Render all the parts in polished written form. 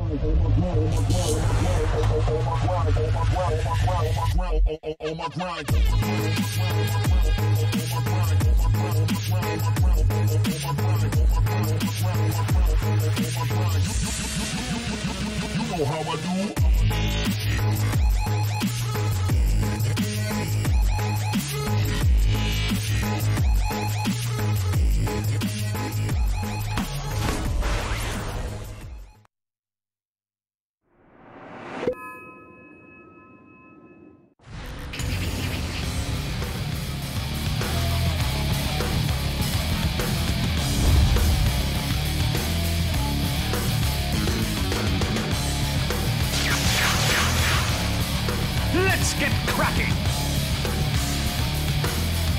You know how I do. Let's get cracking!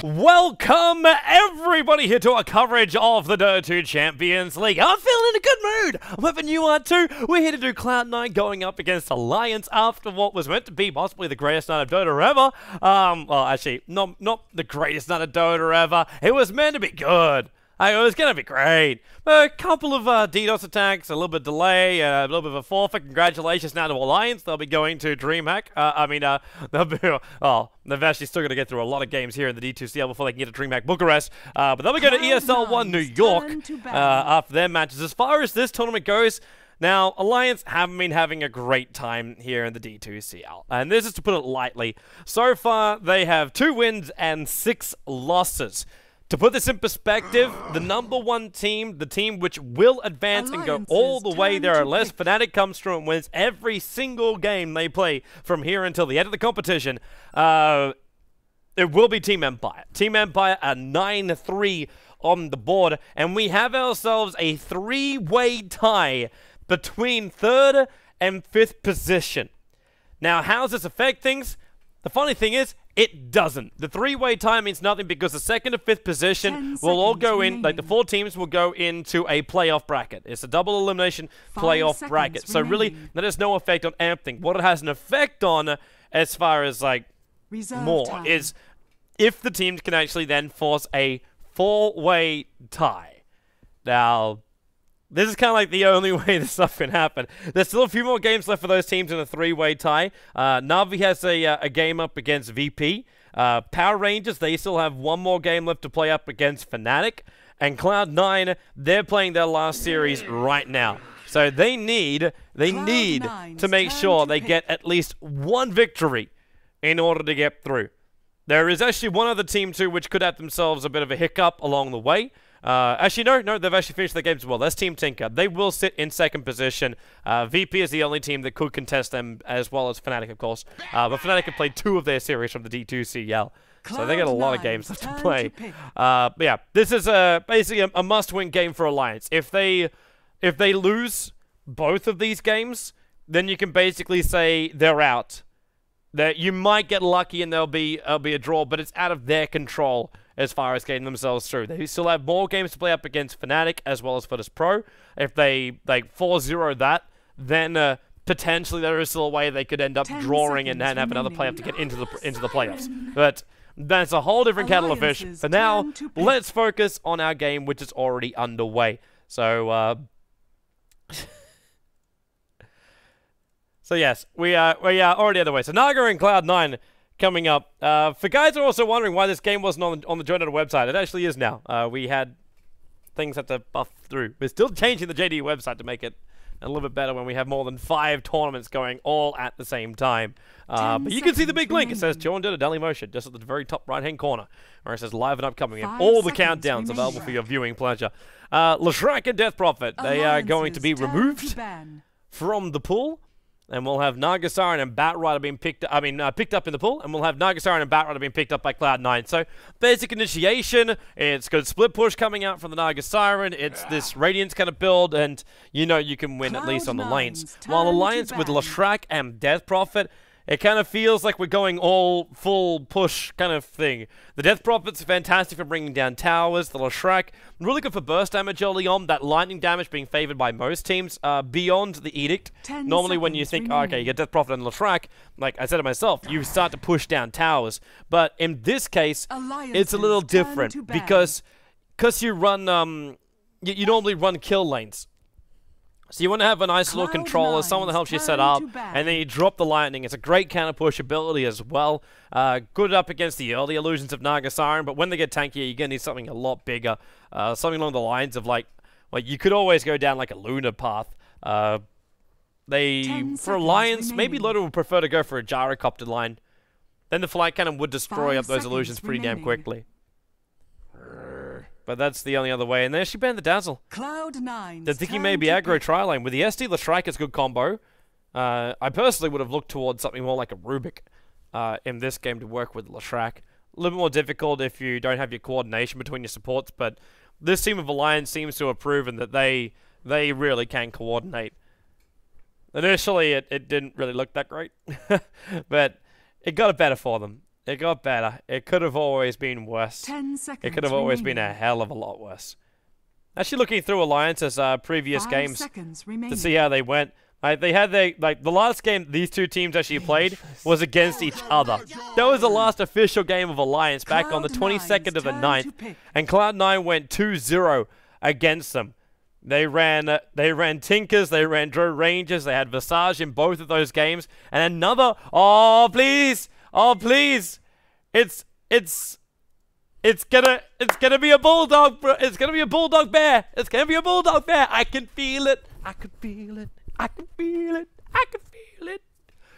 Welcome everybody here to our coverage of the Dota 2 Champions League. I'm feeling in a good mood. I'm hoping you are too. We're here to do Cloud9 going up against Alliance after what was meant to be possibly the greatest night of Dota ever. Well, actually, not the greatest night of Dota ever. It was meant to be good. It was going to be great. A couple of DDoS attacks, a little bit of delay, a little bit of a forfeit. Congratulations now to Alliance. They'll be going to DreamHack. They'll be, oh, they've actually still got to get through a lot of games here in the D2CL before they can get to DreamHack Bucharest. But they'll be going to ESL1 New York after their matches. As far as this tournament goes, now, Alliance haven't been having a great time here in the D2CL. And this is to put it lightly. So far, they have 2 wins and 6 losses. To put this in perspective, the #1 team, the team which will advance and go all the way there unless Fnatic comes through and wins every single game they play from here until the end of the competition, it will be Team Empire. Team Empire are 9-3 on the board, and we have ourselves a 3-way tie between 3rd and 5th position. Now, how does this affect things? The funny thing is, it doesn't. The 3-way tie means nothing because the 2nd to 5th position will all go in, like the 4 teams will go into a playoff bracket. It's a double elimination playoff bracket. So really, that has no effect on anything. What it has an effect on, as far as like more, is if the teams can actually then force a 4-way tie. Now, this is kind of like the only way this stuff can happen. There's still a few more games left for those teams in a 3-way tie. Na'Vi has a game up against VP. Power Rangers, they still have 1 more game left to play up against Fnatic. And Cloud9, they're playing their last series right now. So they need to make sure they get at least 1 victory in order to get through. There is actually one other team too which could have themselves a bit of a hiccup along the way. Actually, no, they've actually finished their games as well. That's Team Tinker. They will sit in 2nd position. VP is the only team that could contest them, as well as Fnatic, of course. But Fnatic have played 2 of their series from the D2CL. So they got a lot of games left to play. But yeah, this is basically a must-win game for Alliance. If they lose both of these games, then you can basically say they're out. That you might get lucky and there'll be a draw, but it's out of their control as far as getting themselves through. They still have more games to play up against Fnatic as well as virtus.pro. If they like 4-0 that, then potentially there is still a way they could end up drawing and then have another playoff to get into the playoffs. But that's a whole different kettle of fish. For now, let's focus on our game, which is already underway. So so yes, we are already underway. So Naga and Cloud9 coming up. For guys who are also wondering why this game wasn't on the Dota website, it actually is now. We had things had to buff through. We're still changing the JD website to make it a little bit better when we have more than 5 tournaments going all at the same time. But you can see the big link. It says Join Dota Daily Motion just at the very top right-hand corner, where it says live and upcoming, and all the countdowns available for your viewing pleasure. Leshrac and Death Prophet, they are going to be removed from the pool. And we'll have Nagasaran and Batrider being picked up in the pool, and we'll have Nagasaran and Batrider being picked up by Cloud9. So, basic initiation, it's good split push coming out from the Nagasaran, it's this Radiance kind of build, and you know you can win at least on the lanes. While Alliance with Leshrac and Death Prophet, it kind of feels like we're going all full push kind of thing. The Death Prophet's fantastic for bringing down towers. The Leshrac, really good for burst damage early on. That lightning damage being favored by most teams beyond the Edict. Normally when you think, oh, okay, you get Death Prophet and Leshrac, like I said to myself, you start to push down towers. But in this case, it's a little different because you run, you normally run kill lanes. So you want to have a nice little controller, someone that helps you set up, and then you drop the lightning. It's a great counter push ability as well. Good up against the early illusions of Naga Siren, but when they get tankier, you're going to need something a lot bigger. Something along the lines of like you could always go down like a Lunar path. For Alliance, maybe Loda would prefer to go for a gyrocopter line. Then the flight cannon would destroy up those illusions pretty damn quickly. But that's the only other way. And there she banned the Dazzle. They're thinking maybe aggro tri-lane. With the SD, Leshrac is a good combo. I personally would have looked towards something more like a Rubik in this game to work with Leshrac. A little bit more difficult if you don't have your coordination between your supports, but this team of Alliance seems to have proven that they really can coordinate. Initially, it didn't really look that great, but it got better for them. It got better. It could have always been worse. 10 seconds it could have always been a hell of a lot worse. Actually, looking through Alliance's previous games to see how they went, they had the last game these two teams actually played was against each other. That was the last official game of Alliance back on the 22nd of the 9th, and Cloud9 went 2-0 against them. They ran Tinkers, they ran Drow Rangers, they had Visage in both of those games, and another. Oh please! Oh please! It's gonna be a bulldog, bro. It's gonna be a bulldog bear. It's gonna be a bulldog bear. I can feel it. I can feel it. I can feel it. I can feel it.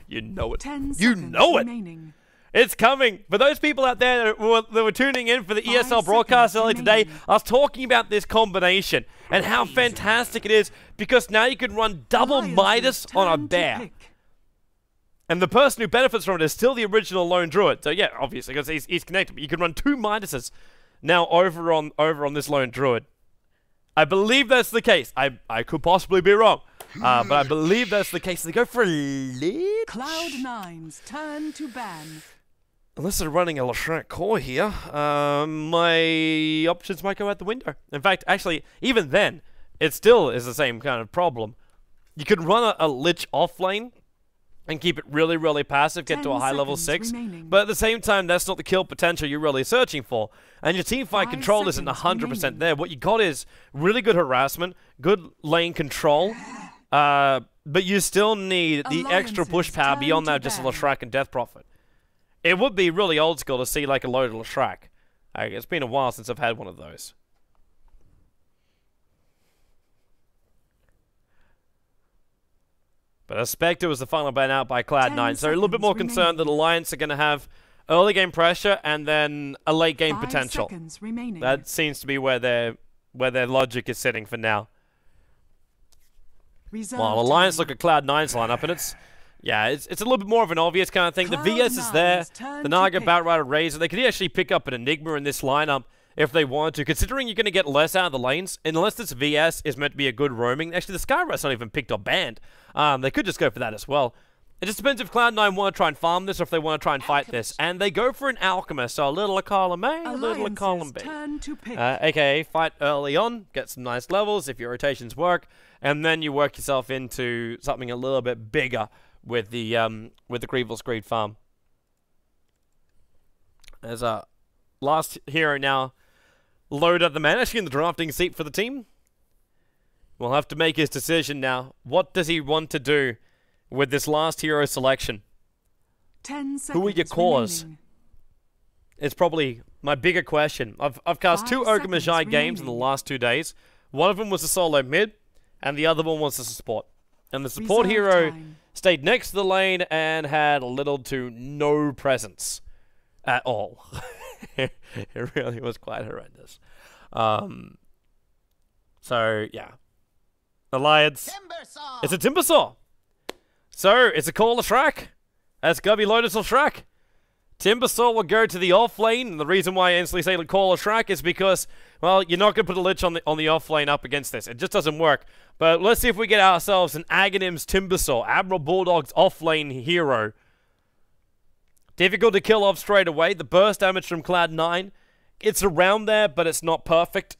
You know it. You know it. Remaining. It's coming. For those people out there that were tuning in for the ESL broadcast earlier today, I was talking about this combination and how fantastic it is because now you can run double Midas on a bear. And the person who benefits from it is still the original Lone Druid. So yeah, obviously, because he's connected. But you can run two Midases now over on this Lone Druid. I believe that's the case. I could possibly be wrong. But I believe that's the case. They go for a Lich? Cloud9's turn to ban. Unless they're running a Leshrac core here, my options might go out the window. In fact, actually, even then, it still is the same kind of problem. You can run a Lich off lane and keep it really, really passive, get to a high level 6, but at the same time, that's not the kill potential you're really searching for. And your teamfight control isn't 100% there. What you got is really good harassment, good lane control, but you still need the extra push power beyond that, just a Leshrac and Death Prophet. It would be really old school to see like a loaded Leshrac. It's been a while since I've had one of those. But I suspect it was the final ban out by Cloud9, so a little bit more concerned that Alliance are going to have early game pressure and then a late game potential. That seems to be where their logic is sitting for now. While Alliance look at Cloud9's lineup, and it's a little bit more of an obvious kind of thing. The VS is there, the Naga, Batrider, Razor. They could actually pick up an Enigma in this lineup if they wanted to, considering you're going to get less out of the lanes, unless this VS is meant to be a good roaming. Actually, the Skyrust's not even picked or banned. They could just go for that as well. It just depends if Cloud9 want to try and farm this or if they want to try and fight this. And they go for an Alchemist, so a little column A, a little column B. AKA fight early on, get some nice levels if your rotations work, and then you work yourself into something a little bit bigger with the Grievel's Greed farm. There's a last hero now. Load up the man, actually in the drafting seat for the team. We'll have to make his decision now. What does he want to do with this last hero selection? 10 seconds Who are your cores? remaining. It's probably my bigger question. I've cast 2 Ogre Magi games in the last 2 days. One of them was a solo mid, and the other one was a support. And the support Reserve hero time. stayed next to the lane and had little to no presence at all. It really was quite horrendous. So, yeah. Alliance. It's a Timbersaw. So, it's a call Leshrac. That's Gubby Lotus Leshrac. Timbersaw will go to the off lane, and the reason why I instantly say call Leshrac is because, well, you're not going to put a Lich on the off lane up against this. It just doesn't work. But let's see if we get ourselves an Aghanim's Timbersaw, Admiral Bulldog's off lane hero. Difficult to kill off straight away. The burst damage from Cloud9, it's around there, but it's not perfect.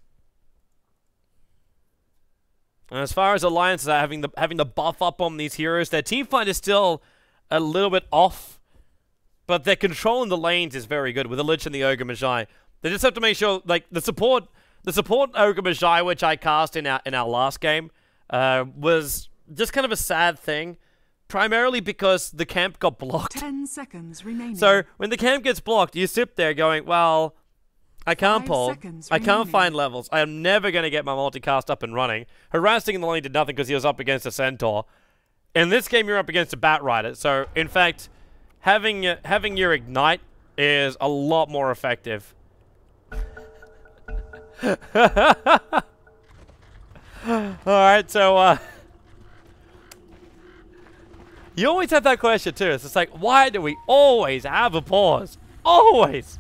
And as far as Alliance are having the buff up on these heroes, their teamfight is still a little bit off, but their control in the lanes is very good with the Lich and the Ogre Magi. They just have to make sure, like the support Ogre Magi, which I cast in our last game, was just kind of a sad thing, primarily because the camp got blocked. 10 seconds remaining. So when the camp gets blocked, you sit there going, well, I can't 5 pull, seconds I can't remaining. find levels, I am never going to get my multicast up and running. Harassing in the lane did nothing because he was up against a Centaur. In this game, you're up against a Bat Rider, so in fact, having your Ignite is a lot more effective. Alright, so, you always have that question too. It's just like, why do we always have a pause? Always!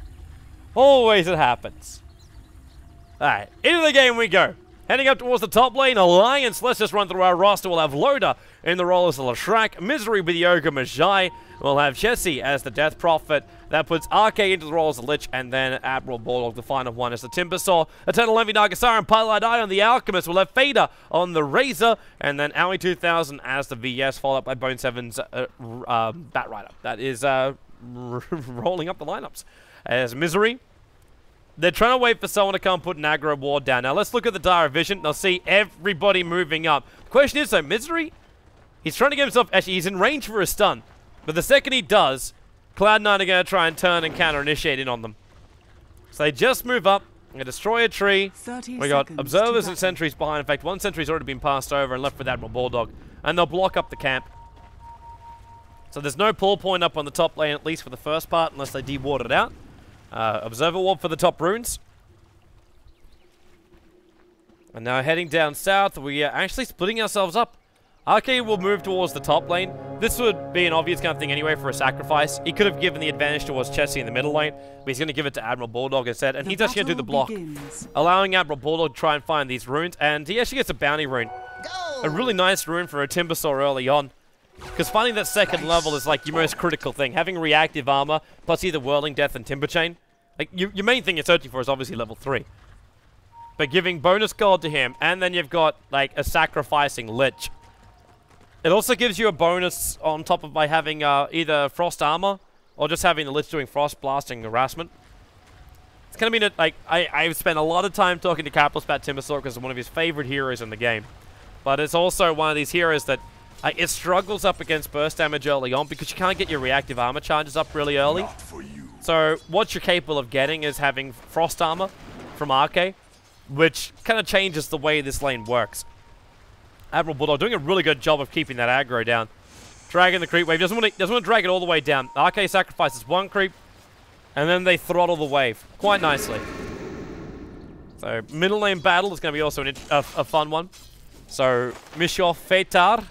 Always it happens. Alright, into the game we go. Heading up towards the top lane, Alliance. Let's just run through our roster. We'll have Loda in the role as the Lashrak, Misery with the Ogre Magi. We'll have Jesse as the Death Prophet. That puts RK into the role as the Lich, and then Admiral Bulldog, the final one, as the Timbersaw. Eternal Envy, Nagasara, and Pilot Eye on the Alchemist. We'll have Fader on the Razor, and then Aoi 2000 as the VS, followed up by Bone 7's Bat Rider. That is rolling up the lineups. As Misery, they're trying to wait for someone to come put an aggro ward down. Now, let's look at the Dire Vision. They'll see everybody moving up. The question is, though, Misery, he's trying to get himself... Actually, he's in range for a stun. But the second he does, Cloud9 are going to try and turn and counter-initiate in on them. So they just move up. They're going to destroy a tree. We got observers and sentries behind. In fact, one sentry's already been passed over and left with Admiral Bulldog. And they'll block up the camp. So there's no pull point up on the top lane, at least for the first part, unless they de-ward it out. Observer Warp for the top runes. And now heading down south, we are actually splitting ourselves up. RK will move towards the top lane. This would be an obvious kind of thing anyway for a sacrifice. He could have given the advantage towards Chessie in the middle lane, but he's going to give it to Admiral Bulldog instead, and he's actually going to do the block, allowing Admiral Bulldog to try and find these runes, and he actually gets a bounty rune. A really nice rune for a Timbersaw early on. Because finding that second level is like your most critical thing. Having reactive armor, plus either Whirling Death and Timber Chain. Like, your main thing you're searching for is obviously level 3. But giving bonus gold to him, and then you've got, like, a sacrificing Lich. It also gives you a bonus on top of by having either Frost Armor, or just having the Lich doing Frost Blasting Harassment. It's going to mean that, like, I've spent a lot of time talking to Capitalist about Timbersaw because it's one of his favorite heroes in the game. But it's also one of these heroes that it struggles up against burst damage early on because you can't get your reactive armor charges up really early. So what you're capable of getting is having Frost Armor from RK, which kind of changes the way this lane works. Admiral Bulldog doing a really good job of keeping that aggro down. Dragging the creep wave. Doesn't want to drag it all the way down. RK sacrifices one creep, and then they throttle the wave quite nicely. So middle lane battle is going to be also a fun one. So Mishoff Fetar,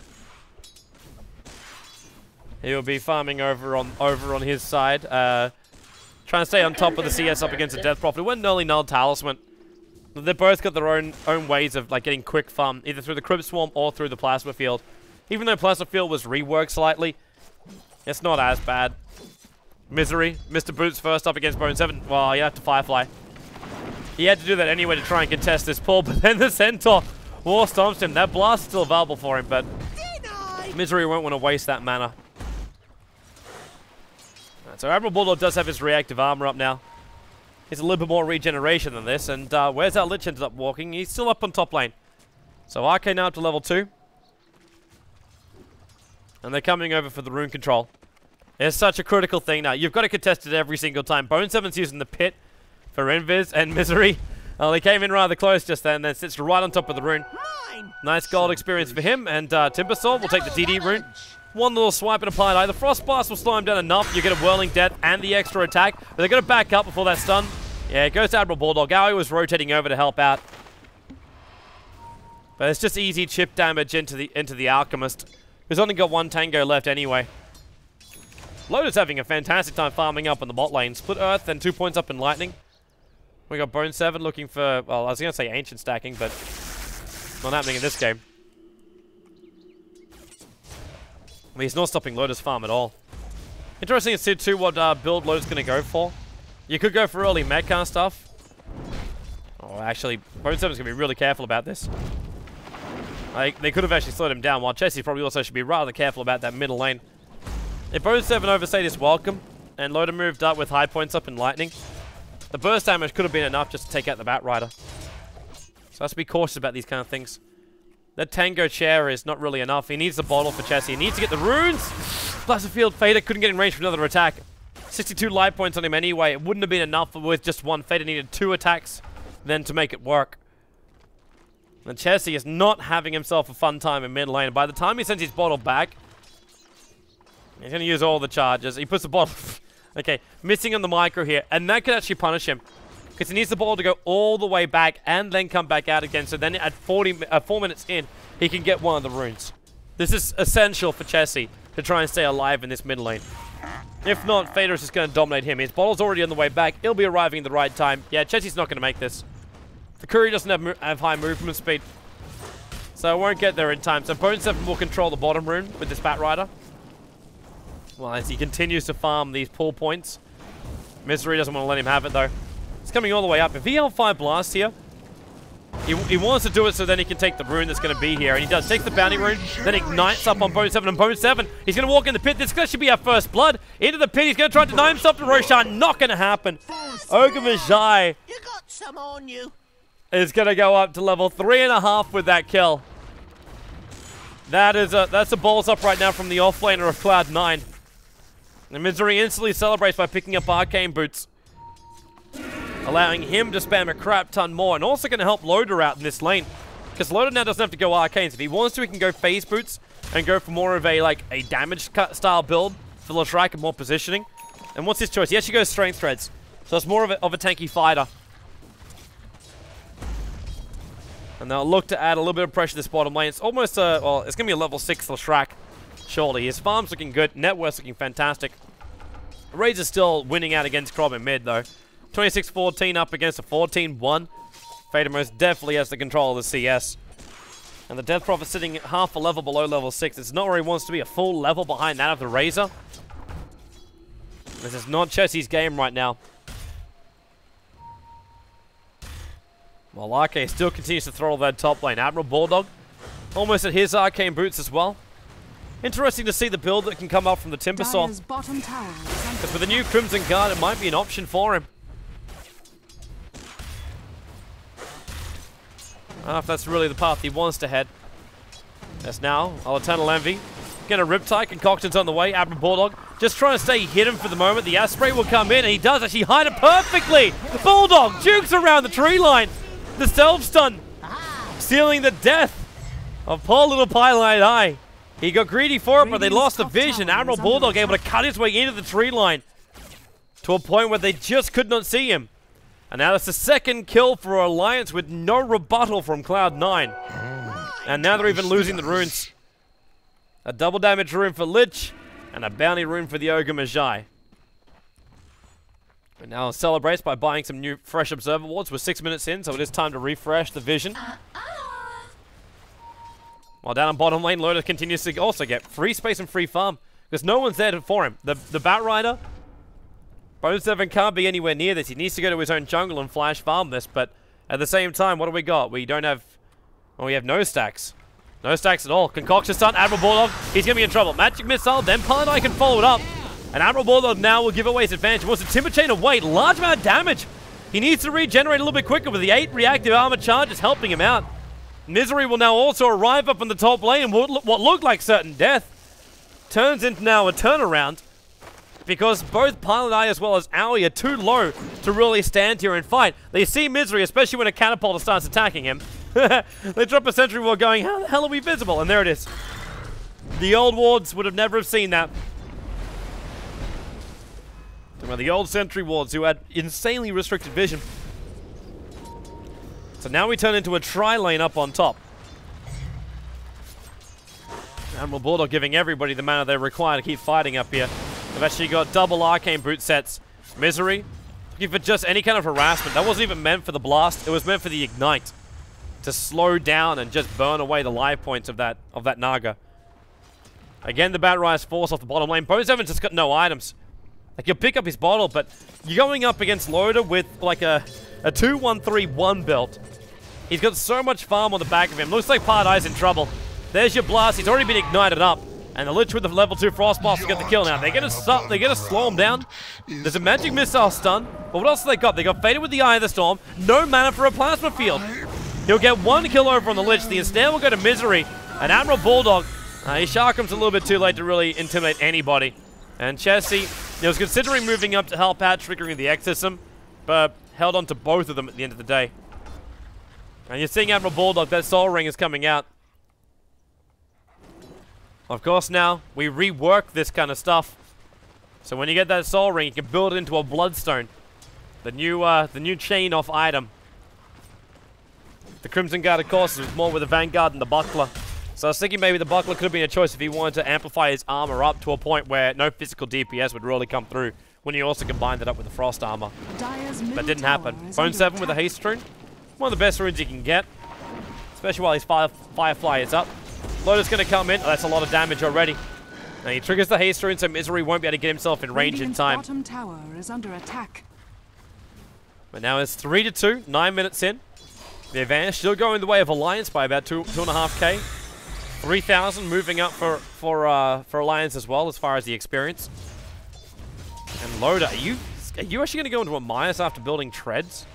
he'll be farming over on his side, trying to stay on top of the CS up against the Death Prophet. It went an early null talisman. They've both got their own ways of like getting quick farm, either through the Crypt Swarm or through the Plasma Field. Even though Plasma Field was reworked slightly, it's not as bad. Misery, Mr. Boots first up against Bone 7. Well, you have to Firefly. He had to do that anyway to try and contest this pull, but then the Centaur War stomps him. That blast is still available for him, but Misery won't want to waste that mana. Right, so Admiral Bulldog does have his reactive armor up now. He's a little bit more regeneration than this, and where's our Lich ended up walking? He's still up on top lane. So RK now up to level 2. And they're coming over for the rune control. It's such a critical thing now. You've got to contest it every single time. Bone 7's using the pit for Invis and Misery. Well, he came in rather close just then sits right on top of the rune. Nice gold experience for him, and Timbersaw will take the DD rune. One little swipe and apply. The Frost Blast will slow him down enough. You get a Whirling Death and the extra attack, but they're going to back up before that stun. Yeah, it goes to Admiral Bulldog. Aoi was rotating over to help out. But it's just easy chip damage into the Alchemist, who's only got one Tango left anyway. Loda's having a fantastic time farming up in the bot lane. Split Earth and 2 points up in Lightning. We got Bone 7 looking for, well, I was going to say Ancient stacking, but not happening in this game. I mean, he's not stopping Loda's farm at all. Interesting to see too what build Loda's going to go for. You could go for early Metcalf stuff. Oh, actually, Bone 7's going to be really careful about this. Like, they could have actually slowed him down, while Chessie probably also should be rather careful about that middle lane. If Bone 7 overstayed his welcome, and Loda moved up with high points up in Lightning, the burst damage could have been enough just to take out the Bat Rider. So let's be cautious about these kind of things. That Tango chair is not really enough. He needs the bottle for Chessie. He needs to get the runes. Blaster Field Fader couldn't get in range for another attack. 62 life points on him anyway. It wouldn't have been enough with just one Fader. Needed 2 attacks then to make it work. And Chessie is not having himself a fun time in mid lane. By the time he sends his bottle back, he's going to use all the charges. He puts the bottle... okay, missing on the micro here. And that could actually punish him. Because he needs the ball to go all the way back and then come back out again. So then at 4 minutes in, he can get one of the runes. This is essential for Chessie to try and stay alive in this mid lane. If not, Fader is just going to dominate him. His bottle's already on the way back. He'll be arriving at the right time. Yeah, Chessie's not going to make this. The Courier doesn't have high movement speed. So it won't get there in time. So Bone 7 will control the bottom rune with this Bat Rider. Well, as he continues to farm these pull points. Misery doesn't want to let him have it, though. It's coming all the way up. If he L5 Blast here, he wants to do it so then he can take the rune that's going to be here. And he does. Takes the bounty rune, then ignites up on Bone 7. And Bone 7, he's going to walk in the pit. This should be our first blood. Into the pit. He's going to try to deny himself to Roshan. Not going to happen. Ogre Vijay is going to go up to level 3.5 with that kill. That's a balls up right now from the offlaner of Cloud9. And Misery instantly celebrates by picking up Arcane Boots, allowing him to spam a crap ton more, and also going to help Loader out in this lane. Because Loader now doesn't have to go Arcanes. If he wants to, he can go Phase Boots and go for more of a, a damage cut style build for Latrak and more positioning. And what's his choice? He actually goes Strength Threads. So it's more of a tanky fighter. And they'll look to add a little bit of pressure to this bottom lane. It's almost well, it's going to be a level 6 Latrak, surely. His farm's looking good. Net worth's looking fantastic. Razor's still winning out against Krob in mid, though. 26-14 up against a 14-1. Fader most definitely has the control of the CS. And the Death Prophet sitting half a level below level 6. It's not where he wants to be, a full level behind that of the Razor. This is not Chessie's game right now. Well, Arcane still continues to throttle that top lane. Admiral Bulldog almost at his Arcane Boots as well. Interesting to see the build that can come up from the Timbersaw. Because with the new Crimson Guard, it might be an option for him. I don't know if that's really the path he wants to head. As now, Eternal Envy. Get a Riptide. Concoction's on the way. Admiral Bulldog just trying to stay hidden for the moment. The Aspray will come in, and he does actually hide it perfectly. Bulldog jukes around the tree line. The self-stun, sealing the death of poor little Pylite Eye. He got greedy for it, but they lost the vision. Admiral Bulldog able to cut his way into the tree line to a point where they just could not see him. And now that's the second kill for Alliance with no rebuttal from Cloud9. And now they're even losing the runes. A double damage rune for Lich, and a bounty rune for the Ogre Magi. And now celebrates by buying some new fresh Observer Wards. We're 6 minutes in, so it is time to refresh the vision. While down on bottom lane, Loader continues to also get free space and free farm, because no one's there for him. The Bat Rider, Bone 7 can't be anywhere near this. He needs to go to his own jungle and flash farm this, but at the same time, what do we got? We don't have... well, we have no stacks. No stacks at all. Concoction stun, Admiral Bulldog, he's going to be in trouble. Magic Missile, then Pylite can follow it up. And Admiral Bulldog now will give away his advantage. Wants to Timber Chain away. Large amount of damage. He needs to regenerate a little bit quicker with the 8 reactive armor charges helping him out. Misery will now also arrive up on the top lane, and what looked like certain death turns into now a turnaround, because both Pilot Eye as well as Owie are too low to really stand here and fight. They see Misery, especially when a catapult starts attacking him. They drop a sentry ward going, how the hell are we visible? And there it is. The old wards would have never seen that. Well, the old sentry wards who had insanely restricted vision. So now we turn into a tri-lane up on top. Admiral Bulldog giving everybody the mana they require to keep fighting up here. They've actually got double Arcane Boot sets. Misery, looking for just any kind of harassment. That wasn't even meant for the blast. It was meant for the ignite. To slow down and just burn away the life points of that Naga. Again, the Bat Rise force off the bottom lane. Bone 7's just got no items. Like, you'll pick up his bottle, but you're going up against Loader with, like, a 2-1-3-1 build. He's got so much farm on the back of him. Looks like Part Eye's in trouble. There's your blast. He's already been ignited up. And the Lich with the level 2 Frost Blast to get the kill now. They're going to slow him down. There's a Magic Missile stun. But what else have they got? They got Fated with the Eye of the Storm. No mana for a Plasma Field. He'll get one kill over on the Lich. The Ensnare will go to Misery. And Admiral Bulldog, he Sharkham's a little bit too late to really intimidate anybody. And Chessie, he was considering moving up to help out, triggering the Exorcism, but held on to both of them at the end of the day. And you're seeing Admiral Bulldog, that Soul Ring is coming out. Of course now, we rework this kind of stuff. So when you get that Soul Ring, you can build it into a Bloodstone. The new chain-off item. The Crimson Guard, of course, is more with the Vanguard and the Buckler. So I was thinking maybe the Buckler could have been a choice if he wanted to amplify his armor up to a point where no physical DPS would really come through when you also combined it up with the Frost armor. That didn't happen. Bone 7 with a Haste Rune. One of the best runes you can get. Especially while his Firefly is up. Loda's going to come in. Oh, that's a lot of damage already. And he triggers the Haste Rune so Misery won't be able to get himself in range in time. Bottom tower is under attack. But now it's 3-2, 9 minutes in. The advantage still going the way of Alliance by about 2.5k. 3,000 moving up for Alliance as well as far as the experience. And Loda, are you actually going to go into a minus after building treads?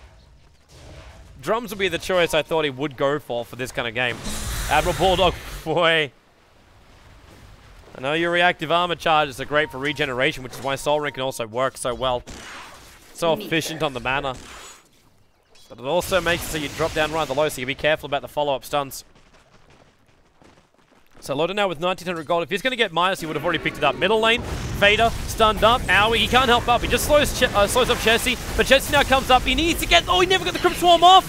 Drums would be the choice I thought he would go for this kind of game. Admiral Bulldog, boy. I know your reactive armor charges are great for regeneration, which is why Soul Ring can also work so well. So efficient on the mana. But it also makes it so you drop down right low, so you be careful about the follow-up stuns. So Loda now with 1900 gold. If he's going to get minus, he would have already picked it up. Middle lane, Fader, stunned up. Owie, he can't help up. He just slows up Chessie. But Chessie now comes up. He needs to get... Oh, he never got the Crypt Swarm off.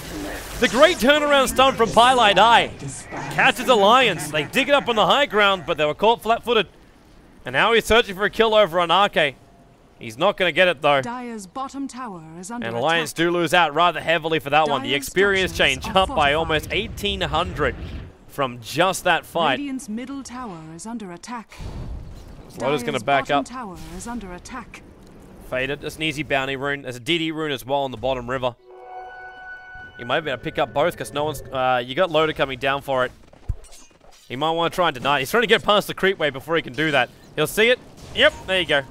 The great turnaround stun from Pylite Eye. Catches Alliance. They dig it up on the high ground, but they were caught flat-footed. And now he's searching for a kill over on Arke. He's not going to get it, though. Dire's bottom tower is under and Alliance attack. do lose out rather heavily for that one. The Dire's experience change structures up are by fortified. almost 1,800 from just that fight. Radiant's middle tower is under attack. Loda's going Dire's to back bottom up. tower is under attack. Faded. That's an easy bounty rune. There's a DD rune as well on the bottom river. You might be able to pick up both because no one's... you got Loda coming down for it. He might want to try and deny it. He's trying to get past the creep wave before he can do that. He'll see it. Yep, there you go.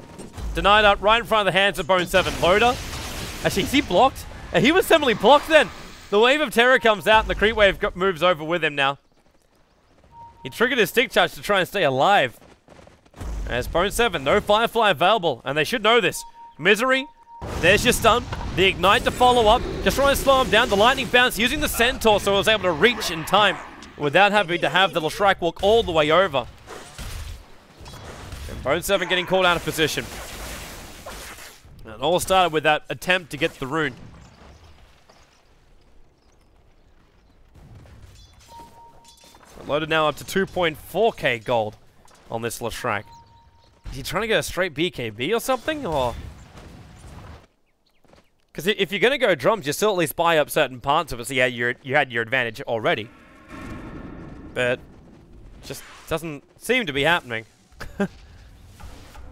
Denied up right in front of the hands of Bone 7. Loda. Actually, is he blocked? He was similarly blocked then. The wave of terror comes out and the creep wave moves over with him now. He triggered his stick charge to try and stay alive. As Bone 7, no Firefly available, and they should know this. Misery, there's your stun. The Ignite to follow up. Just trying to slow him down. The Lightning Bounce using the Centaur so he was able to reach in time without having to have the Shrike walk all the way over. And Bone 7 getting called out of position. And it all started with that attempt to get the rune. Loaded now up to 2.4k gold on this Leshrac. Is he trying to get a straight BKB or something? Or... Because if you're going to go drums, you still at least buy up certain parts of it, so yeah, you had your advantage already. But just doesn't seem to be happening.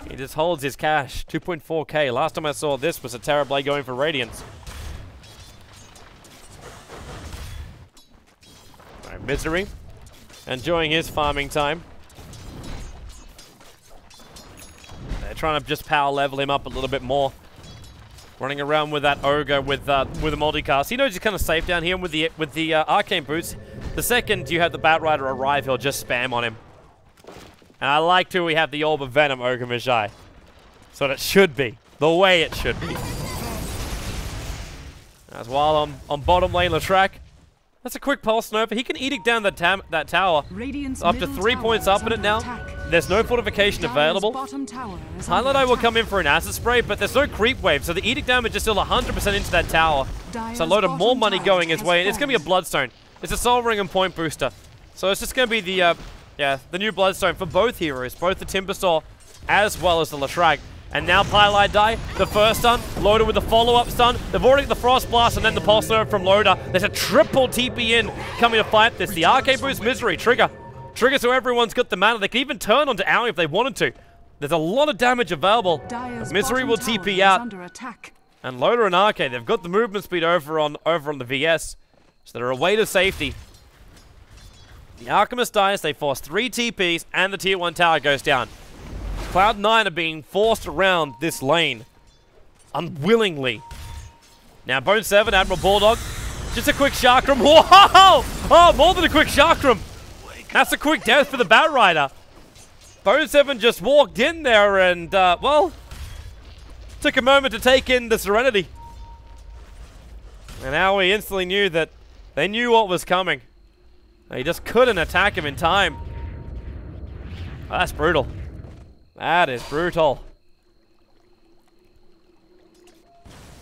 He just holds his cash. 2.4k. Last time I saw this was a Terrorblade going for Radiance. Alright, Misery. Enjoying his farming time. They're trying to just power level him up a little bit more. Running around with that Ogre with a multicast. He knows he's kind of safe down here with the Arcane Boots. The second you have the Batrider arrive, he'll just spam on him. And I like to we have the Orb of Venom Ogre Magi. So that should be. The way it should be. As while on bottom lane Leshrac. That's a quick pulse nerf. He can edict down that tower. Radiant's Up to 3 points up in it now. There's no fortification available. Highlight Eye will come in for an acid spray, but there's no creep wave, so the edict damage is still 100% into that tower. So a load of more money going his way, and it's going to be a Bloodstone. It's a Soul Ring and Point Booster. So it's just going to be the new Bloodstone for both heroes, both the Timbersaw as well as the Leshrac. And now Pylite Die, the first stun, loaded with the follow-up stun. They've already got the Frost Blast and then the Pulse Nerve from Loda. There's a triple TP in coming to fight this. The Arcane Boost Misery, trigger so everyone's got the mana. They can even turn onto Owie if they wanted to. There's a lot of damage available. Misery will TP out. And Loda and Arcane, they've got the movement speed over on the VS. So they're away to safety. The Alchemist dies, they force 3 TPs, and the Tier 1 tower goes down. Cloud9 are being forced around this lane. Unwillingly. Now Bone 7, Admiral Bulldog. Just a quick chakram. Whoa! Oh, more than a quick chakram. That's a quick death for the Batrider. Bone 7 just walked in there and, well, took a moment to take in the Serenity. And now we instantly knew that they knew what was coming. They just couldn't attack him in time. Oh, that's brutal. That is brutal.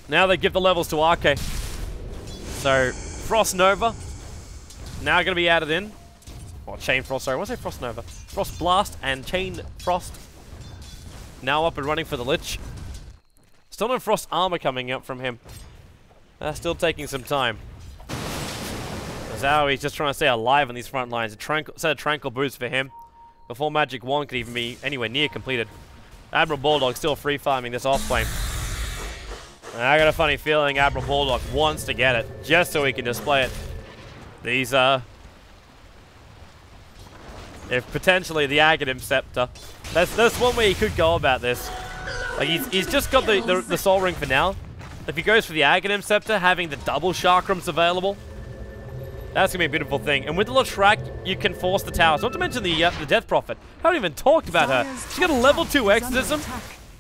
Now they give the levels to Arke. So, Frost Nova, now going to be added in. Or Chain Frost, sorry, I want to say Frost Nova. Frost Blast and Chain Frost. Now up and running for the Lich. Still no Frost Armor coming up from him. That's still taking some time. Zowie just trying to stay alive on these front lines. A set of Tranquil Boots for him before Magic Wand could even be anywhere near completed. Admiral Bulldog still free farming this off lane. And I got a funny feeling Admiral Bulldog wants to get it, just so he can display it. These, if potentially the Aghanim Scepter. That's one way he could go about this. Like, he's just got the Soul Ring for now. If he goes for the Aghanim Scepter, having the double Chakrams available, that's going to be a beautiful thing. And with the Leshrac, you can force the towers. Not to mention the Death Prophet. I haven't even talked about her. She's got a level 2 Exorcism,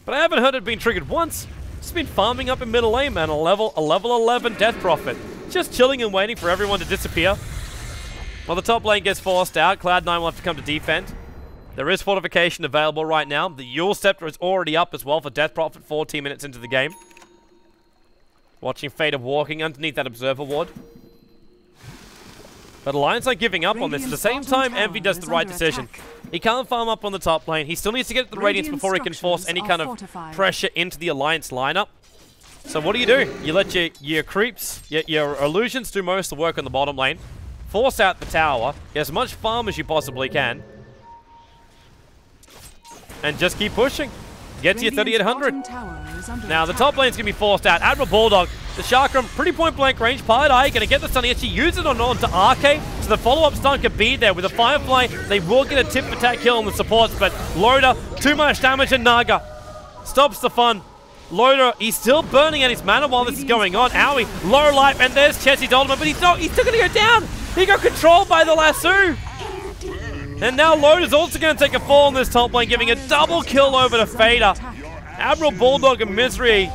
but I haven't heard it being triggered once. She's been farming up in middle lane, man. A level 11 Death Prophet. Just chilling and waiting for everyone to disappear. While the top lane gets forced out, Cloud9 will have to come to defend. There is fortification available right now. The Yule Scepter is already up as well for Death Prophet 14 minutes into the game. Watching Fate of walking underneath that Observer Ward. But Alliance aren't giving up on this. At the same time, Envy does the right decision. He can't farm up on the top lane. He still needs to get the Radiance before he can force any kind of pressure into the Alliance lineup. So what do? You let your creeps, your illusions do most of the work on the bottom lane. Force out the tower. Get as much farm as you possibly can. And just keep pushing. Get to your 3800. Now the top lane's going to be forced out. Admiral Bulldog, the Chakram, pretty point blank range. Pied Eye going to get the stun. He actually uses it on to Arke. So the follow-up stun could be there. With a Firefly, they will get a tip attack kill on the supports. But Loda, too much damage, and Naga stops the fun. Loda, he's still burning at his mana while this is going on. Owie, low life, and there's Chessie's ultimate, but he's still going to go down. He got controlled by the lasso. And now Loda's also going to take a fall in this top lane, giving a double kill over to Fader. Admiral Bulldog and Misery,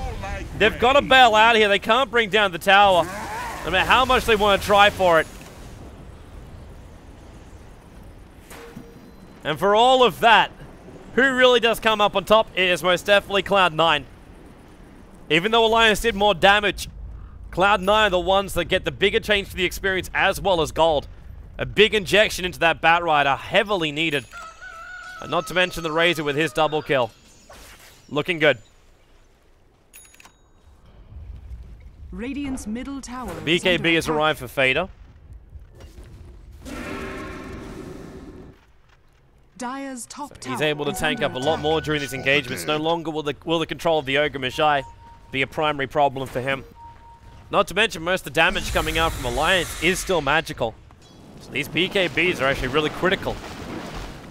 they've got to bail out here. They can't bring down the tower, no matter how much they want to try for it. And for all of that, who really does come up on top is most definitely Cloud9. Even though Alliance did more damage, Cloud9 are the ones that get the bigger change for the experience as well as gold. A big injection into that Batrider, heavily needed. And not to mention the Razor with his double kill. Looking good. Radiant's middle tower. BKB has arrived for Fader. Dire's top tower. He's able to tank up a lot more during these engagements. No longer will the control of the Ogre Magi be a primary problem for him. Not to mention most of the damage coming out from Alliance is still magical. So these BKBs are actually really critical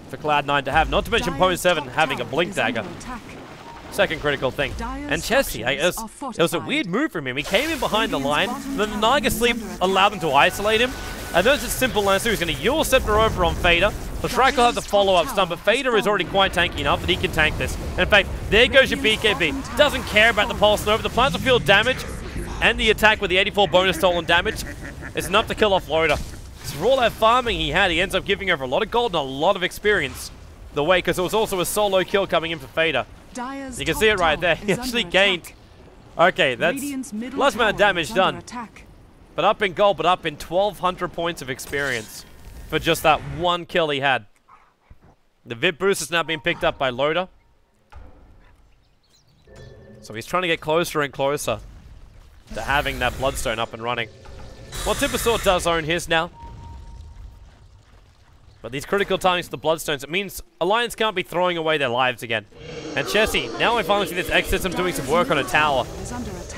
for Cloud9 to have. Not to mention Pwn 7 having a Blink Dagger. Second critical thing. And Chessie, it was a weird move from him. He came in behind the line, then the Naga Sleep allowed them to isolate him. And there's a simple lasso. He's going to Yule Scepter over on Fader. The Shrike will have the follow-up stun, but Fader is already quite tanky enough that he can tank this. And in fact, there goes your BKB. Doesn't care about the Pulse Nova. The plants will feel damage, and the attack with the 84 bonus stolen damage is enough to kill off Loda. So for all that farming he had, he ends up giving over a lot of gold and a lot of experience the way, because it was also a solo kill coming in for Fader. You can see it right there. He actually gained. Okay, that's less amount of damage done. But up in gold, but up in 1,200 points of experience for just that one kill he had. The VIP boost is now being picked up by Loda. So he's trying to get closer and closer to having that Bloodstone up and running. Well, Timbersaw does own his now. But these critical timings for the Bloodstones, it means Alliance can't be throwing away their lives again. And Chessie, now we finally see this X-System doing some work on a tower.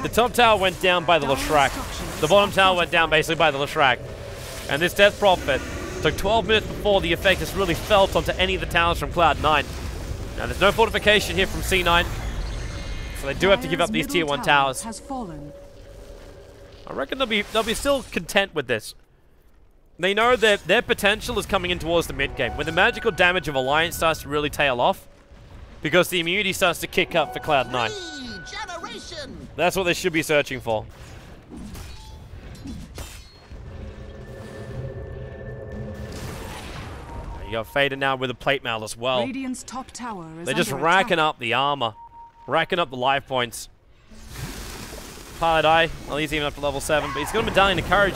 The top tower went down by the Leshrac. The bottom tower went down basically by the Leshrac. And this Death Prophet took 12 minutes before the effect is really felt onto any of the towers from Cloud9. Now there's no fortification here from C9. So they do have to give up these tier 1 towers. I reckon they'll be still content with this. They know that their potential is coming in towards the mid-game, when the magical damage of Alliance starts to really tail off, because the immunity starts to kick up for Cloud9. That's what they should be searching for. You got Fader now with a plate mail as well. Radiant's top tower is They're just under racking attack. up the armor, racking up the life points. Paladai, well, he's even up to level 7, but he's got a Medallion of Courage.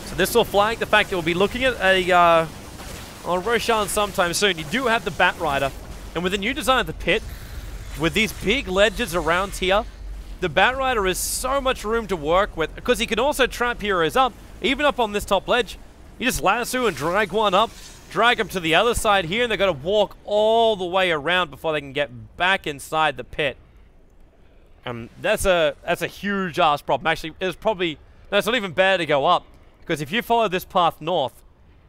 So this will flag the fact that we'll be looking at a on Roshan sometime soon. You do have the Bat Rider, and with the new design of the pit, with these big ledges around here, the Bat Rider is so much room to work with, because he can also trap heroes up, even up on this top ledge. You just lasso and drag one up, drag them to the other side here, and they've got to walk all the way around before they can get back inside the pit. That's a huge ass problem. Actually, it's probably, no, it's not even better to go up, because if you follow this path north,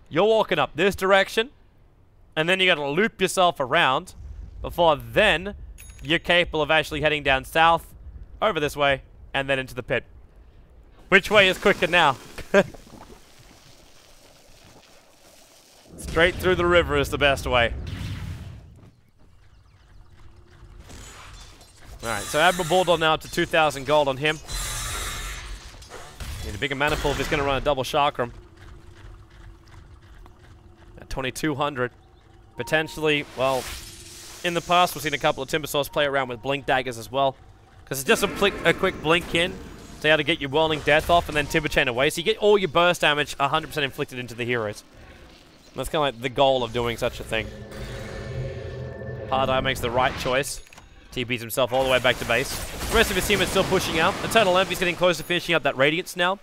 you're walking up this direction, and then you got to loop yourself around before then you're capable of actually heading down south, over this way, and then into the pit. Which way is quicker now? Straight through the river is the best way. Alright, so Admiral Bulldog now up to 2,000 gold on him. Need a bigger mana pool if he's going to run a double chakram. At 2,200. Potentially, well, in the past we've seen a couple of Timbersaws play around with blink daggers as well. Because it's just a quick blink in to how to get your Whirling Death off and then Timber Chain away. So you get all your burst damage 100% inflicted into the heroes. And that's kind of like the goal of doing such a thing. Paladai makes the right choice. TPs himself all the way back to base. The rest of his team is still pushing out. Eternal Envy's getting close to finishing up that Radiance now.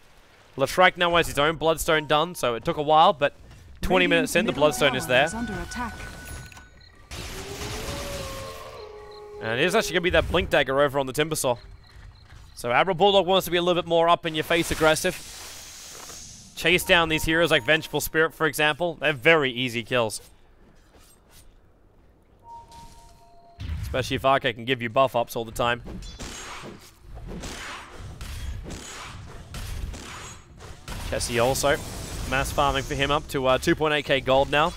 Latrak now has his own Bloodstone done, so it took a while, but 20 minutes in, the Bloodstone is there. Under attack. And it is actually going to be that Blink Dagger over on the Timbersaw. So Admiral Bulldog wants to be a little bit more up-in-your-face aggressive. Chase down these heroes like Vengeful Spirit, for example. They're very easy kills. Especially if Arca can give you buff-ups all the time. Jesse also. Mass farming for him up to 2.8k gold now.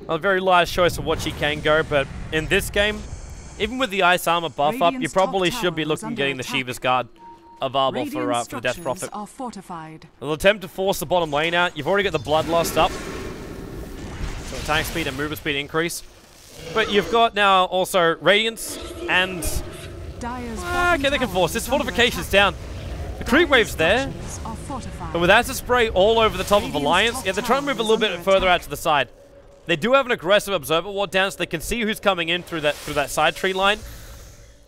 A very large choice of what she can go, but in this game, even with the Ice Armor buff up, you probably should be looking at getting the Shiva's Guard available for the Death Prophet. They'll attempt to force the bottom lane out. You've already got the Bloodlust up. So attack speed and movement speed increase. But you've got now also Radiance and... okay, they can force. This fortification's down. The creep wave's there. But with Acid Spray all over the top of Alliance, yeah, they're trying to move a little bit further out to the side. They do have an aggressive Observer Ward down, so they can see who's coming in through that side tree line.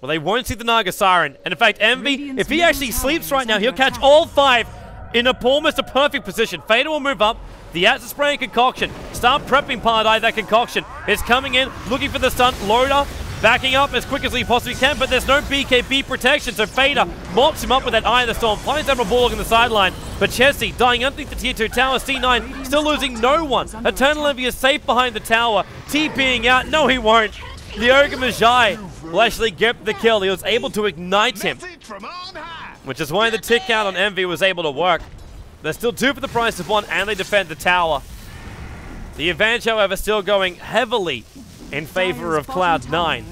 Well, they won't see the Naga Siren. And in fact, Envy, if he actually sleeps right now, he'll catch all 5 in almost a perfect position. Fader will move up. The Acid Spray and Concoction. Start prepping Paladai, that Concoction. It's coming in, looking for the stunt. Loader, backing up as quick as he possibly can, but there's no BKB protection, so Fader mops him up with that Eye of the Storm. Finds Admiral Bulldog in the sideline, but Chessie dying underneath the tier 2 tower. C9 still losing no one. Eternal Envy is safe behind the tower. TPing out. No, he won't. The Ogre Magi will actually get the kill. He was able to ignite him, which is why the tick out on Envy was able to work. They're still 2 for the price of 1, and they defend the tower. The advantage, however, still going heavily in favor of Cloud9.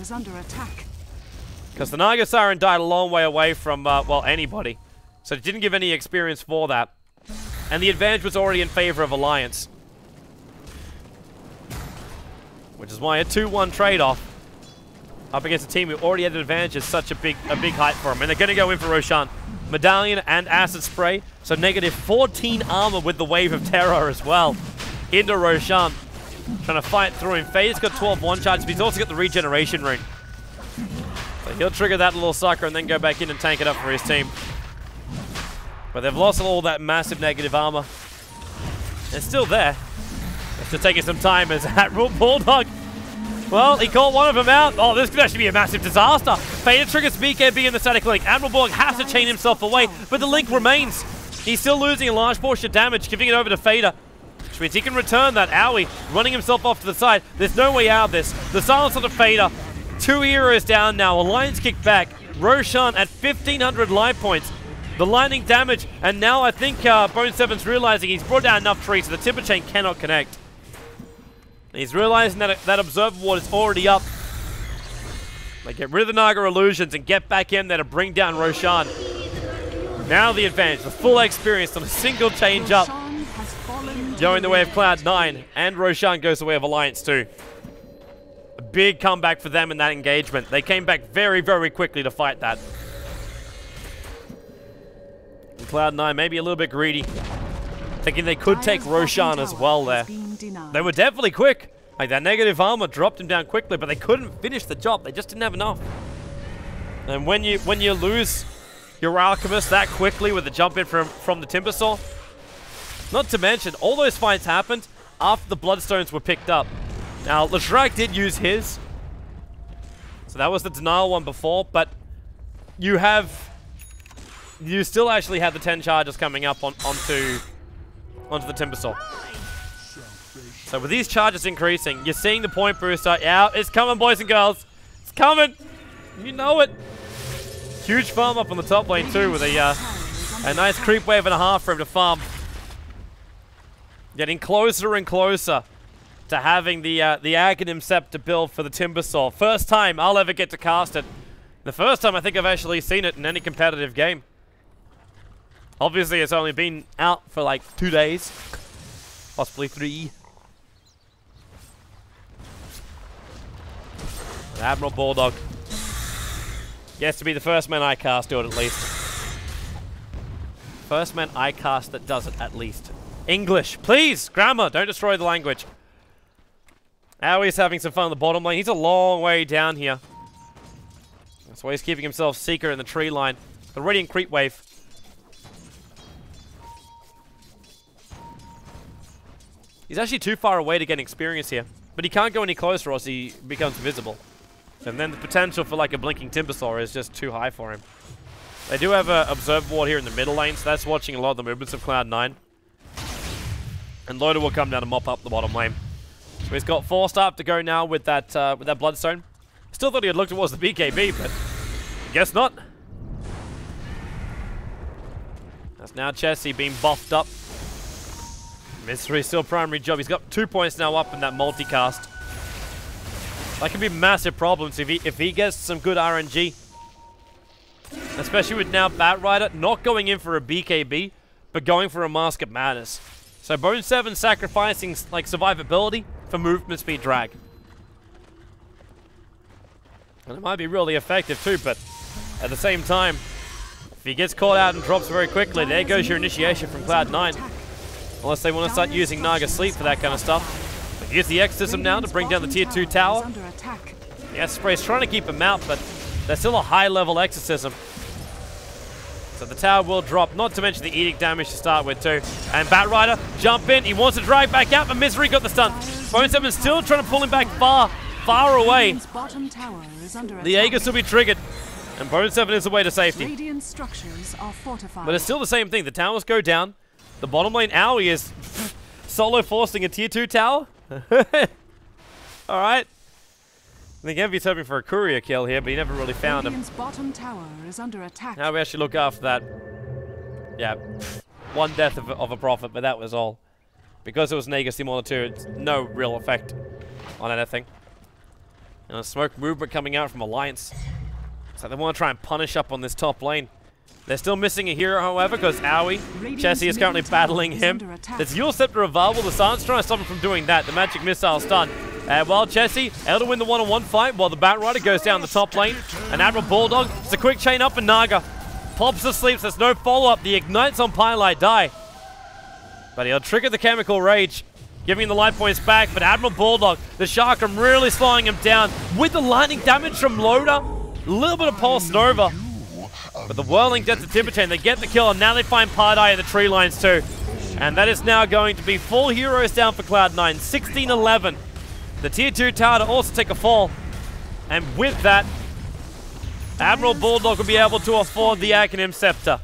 Because the Naga Siren died a long way away from, well, anybody. So it didn't give any experience for that. And the advantage was already in favor of Alliance. Which is why a 2-1 trade-off up against a team who already had an advantage is such a big height for them. And they're going to go in for Roshan. Medallion and Acid Spray. So negative 14 armor with the Wave of Terror as well. Into Roshan. Trying to fight through him. Fade's got 12 one-charges, but he's also got the Regeneration Rune. So he'll trigger that little sucker and then go back in and tank it up for his team. But they've lost all that massive negative armor. It's still there. It's just taking some time as Admiral Bulldog. Well, he caught one of them out. Oh, this could actually be a massive disaster. Fader triggers BKB in the static link. Admiral Bulldog has to chain himself away, but the link remains. He's still losing a large portion of damage, giving it over to Fader. Which means he can return that. Owie running himself off to the side. There's no way out of this. The silence on the Fader. 2 heroes down now. Alliance kicked back. Roshan at 1,500 life points. The lightning damage, and now I think Bone7's realizing he's brought down enough trees so the timber chain cannot connect. And he's realizing that that observer ward is already up. They get rid of the Naga illusions and get back in there to bring down Roshan. Now the advantage, the full experience on a single change up. Going the way of Cloud9, and Roshan goes the way of Alliance too. A big comeback for them in that engagement. They came back very, very quickly to fight that. And Cloud9 maybe a little bit greedy, thinking they could take Roshan as well there. They were definitely quick. Like, that negative armor dropped him down quickly, but they couldn't finish the job. They just didn't have enough. And when you lose your Alchemist that quickly with the jump in from the Timbersaw, not to mention, all those fights happened after the Bloodstones were picked up. Now, Leshrac did use his, so that was the denial one before, but you still actually have the 10 charges coming up onto the Timbersaw. So with these charges increasing, you're seeing the point booster. Yeah, it's coming, boys and girls. It's coming. You know it. Huge farm up on the top lane too, with a nice creep wave and a half for him to farm. Getting closer and closer to having the Aghanim Scepter build for the Timbersaw. First time I'll ever get to cast it. The first time I think I've actually seen it in any competitive game. Obviously, it's only been out for like 2 days. Possibly 3. Admiral Bulldog gets to be the first man I cast do it at least. First man I cast that does it at least. English, please! Grammar, don't destroy the language. Aui's having some fun on the bottom lane. He's a long way down here. That's why he's keeping himself secret in the tree line. The Radiant Creep Wave. He's actually too far away to get experience here. But he can't go any closer or else he becomes visible. And then the potential for like a blinking Timbersaw is just too high for him. They do have an Observe Ward here in the middle lane, so that's watching a lot of the movements of Cloud9. And Loda will come down to mop up the bottom lane. So he's got 4 staff to go now with that Bloodstone. Still thought he had looked towards the BKB, but guess not. That's now Chessie being buffed up. Mystery still primary job. He's got 2 points now up in that multicast. That can be massive problems if he gets some good RNG. Especially with now Batrider not going in for a BKB, but going for a Mask of Madness. So Bone7 sacrificing like survivability for movement speed drag. And it might be really effective too, but at the same time, if he gets caught out and drops very quickly, there goes your initiation from Cloud9. Unless they want to start using Naga Sleep for that kind of stuff. But use the Exorcism now to bring down the tier 2 tower. Yeah, Spray's trying to keep him out, but there's still a high level Exorcism. So the tower will drop, not to mention the Edict damage to start with too. And Batrider, jump in, he wants to drag back out, but Misery got the stun. Bone7 still trying to pull him back far away. The Aegis will be triggered, and Bone7 is the way to safety. But it's still the same thing, the towers go down. The bottom lane Aoi is solo forcing a tier 2 tower. Alright. I think Envy's hoping for a courier kill here, but he never really found him. Bottom tower is under attack. Now we actually look after that. Yeah, 1 death of a Prophet, but that was all. Because it was Naga Simona 2, it's no real effect on anything. And a smoke movement coming out from Alliance. So they want to try and punish up on this top lane. They're still missing a hero, however, because Aoi, Chessie is currently battling him. There's Yule Scepter available. The Sun's trying to stop him from doing that. The Magic Missile stun. While Chessie able to win the one-on-one fight, while the Batrider goes down the top lane. And Admiral Bulldog, it's a quick chain up and Naga. Pops asleep, so there's no follow-up. The Ignites on Pylite die. But he'll trigger the Chemical Rage, giving the life points back. But Admiral Bulldog, the Sharkram really slowing him down. With the lightning damage from Loda, a little bit of Pulse Nova. But the Whirling gets the Timber Chain, they get the kill, and now they find Pardai in the tree lines too. And that is now going to be full heroes down for Cloud9, 16-11. The tier 2 tower to also take a fall. And with that, Admiral Bulldog will be able to afford the Aghanim Scepter.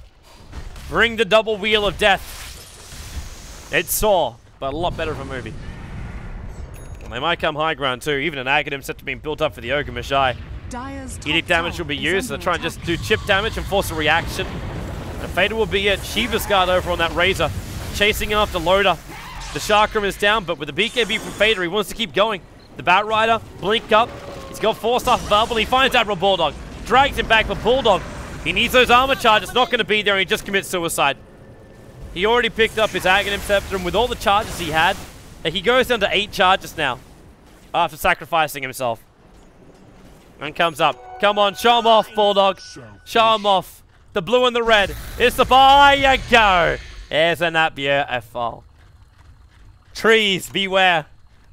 Bring the double wheel of death. It's sore, but a lot better of a movie. And they might come high ground too, even an Aghanim Scepter being built up for the Ogre Magi. Edict damage will be used, so they'll try and just do chip damage and force a reaction. And Fader will be it. Shiva's guard over on that Razor. Chasing after Loader. The Chakram is down, but with the BKB from Fader, he wants to keep going. The Batrider, blink up. He's got 4-star bubble. He finds Admiral Bulldog. Drags him back, but Bulldog, he needs those armor charges. Not going to be there, and he just commits suicide. He already picked up his Aghanim Scepter, and with all the charges he had, he goes down to 8 charges now after sacrificing himself. And comes up. Come on, show him off, Bulldog. Show him off. The blue and the red. It's the bar. You go. Isn't that beautiful? Trees, beware.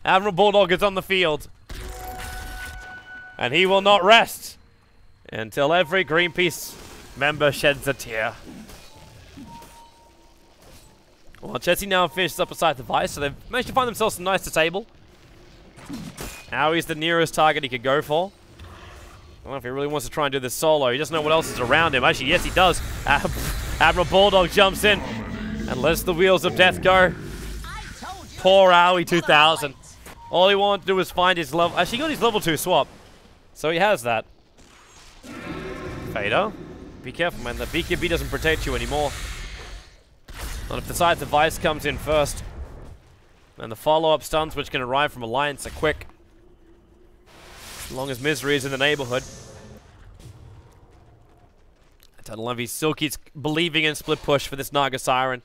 Admiral Bulldog is on the field. And he will not rest until every Greenpeace member sheds a tear. Well, Chelsea now finishes up beside the Vice, so they've managed to find themselves some nice disable. Now he's the nearest target he could go for. I don't know if he really wants to try and do this solo. He doesn't know what else is around him. Actually, yes, he does. Admiral Bulldog jumps in and lets the wheels of death go. Poor Aoi 2000. All he wanted to do was find his level. Actually, he got his level 2 swap. So he has that. Fader, be careful, man. The BKB doesn't protect you anymore. Not if the side device comes in first. And the follow-up stuns, which can arrive from Alliance, are quick. As long as Misery is in the neighborhood. Eternal Envy still keeps believing in split push for this Naga Siren.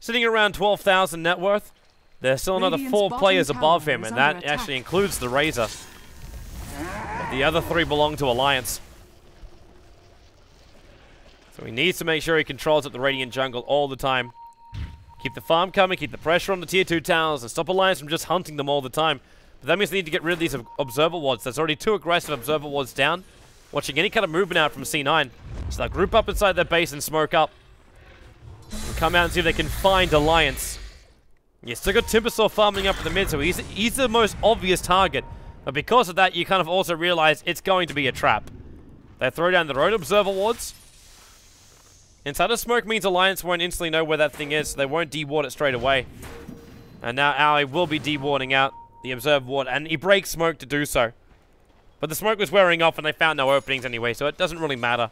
Sitting around 12,000 net worth. There's still another 4 players above him, and that actually includes the Razor. But the other 3 belong to Alliance. So he needs to make sure he controls up the Radiant jungle all the time. Keep the farm coming, keep the pressure on the tier 2 towers, and stop Alliance from just hunting them all the time. But that means they need to get rid of these Observer Wards. There's already 2 aggressive Observer Wards down. Watching any kind of movement out from C9. So they'll group up inside their base and smoke up. And come out and see if they can find Alliance. You still got Timbersaw farming up in the mid, so he's the most obvious target. But because of that, you kind of also realize it's going to be a trap. They throw down their own Observer Wards. Inside of smoke means Alliance won't instantly know where that thing is, so they won't deward it straight away. And now Aoi will be dewarding out the Observer Ward, and he breaks smoke to do so. But the smoke was wearing off, and they found no openings anyway, so it doesn't really matter.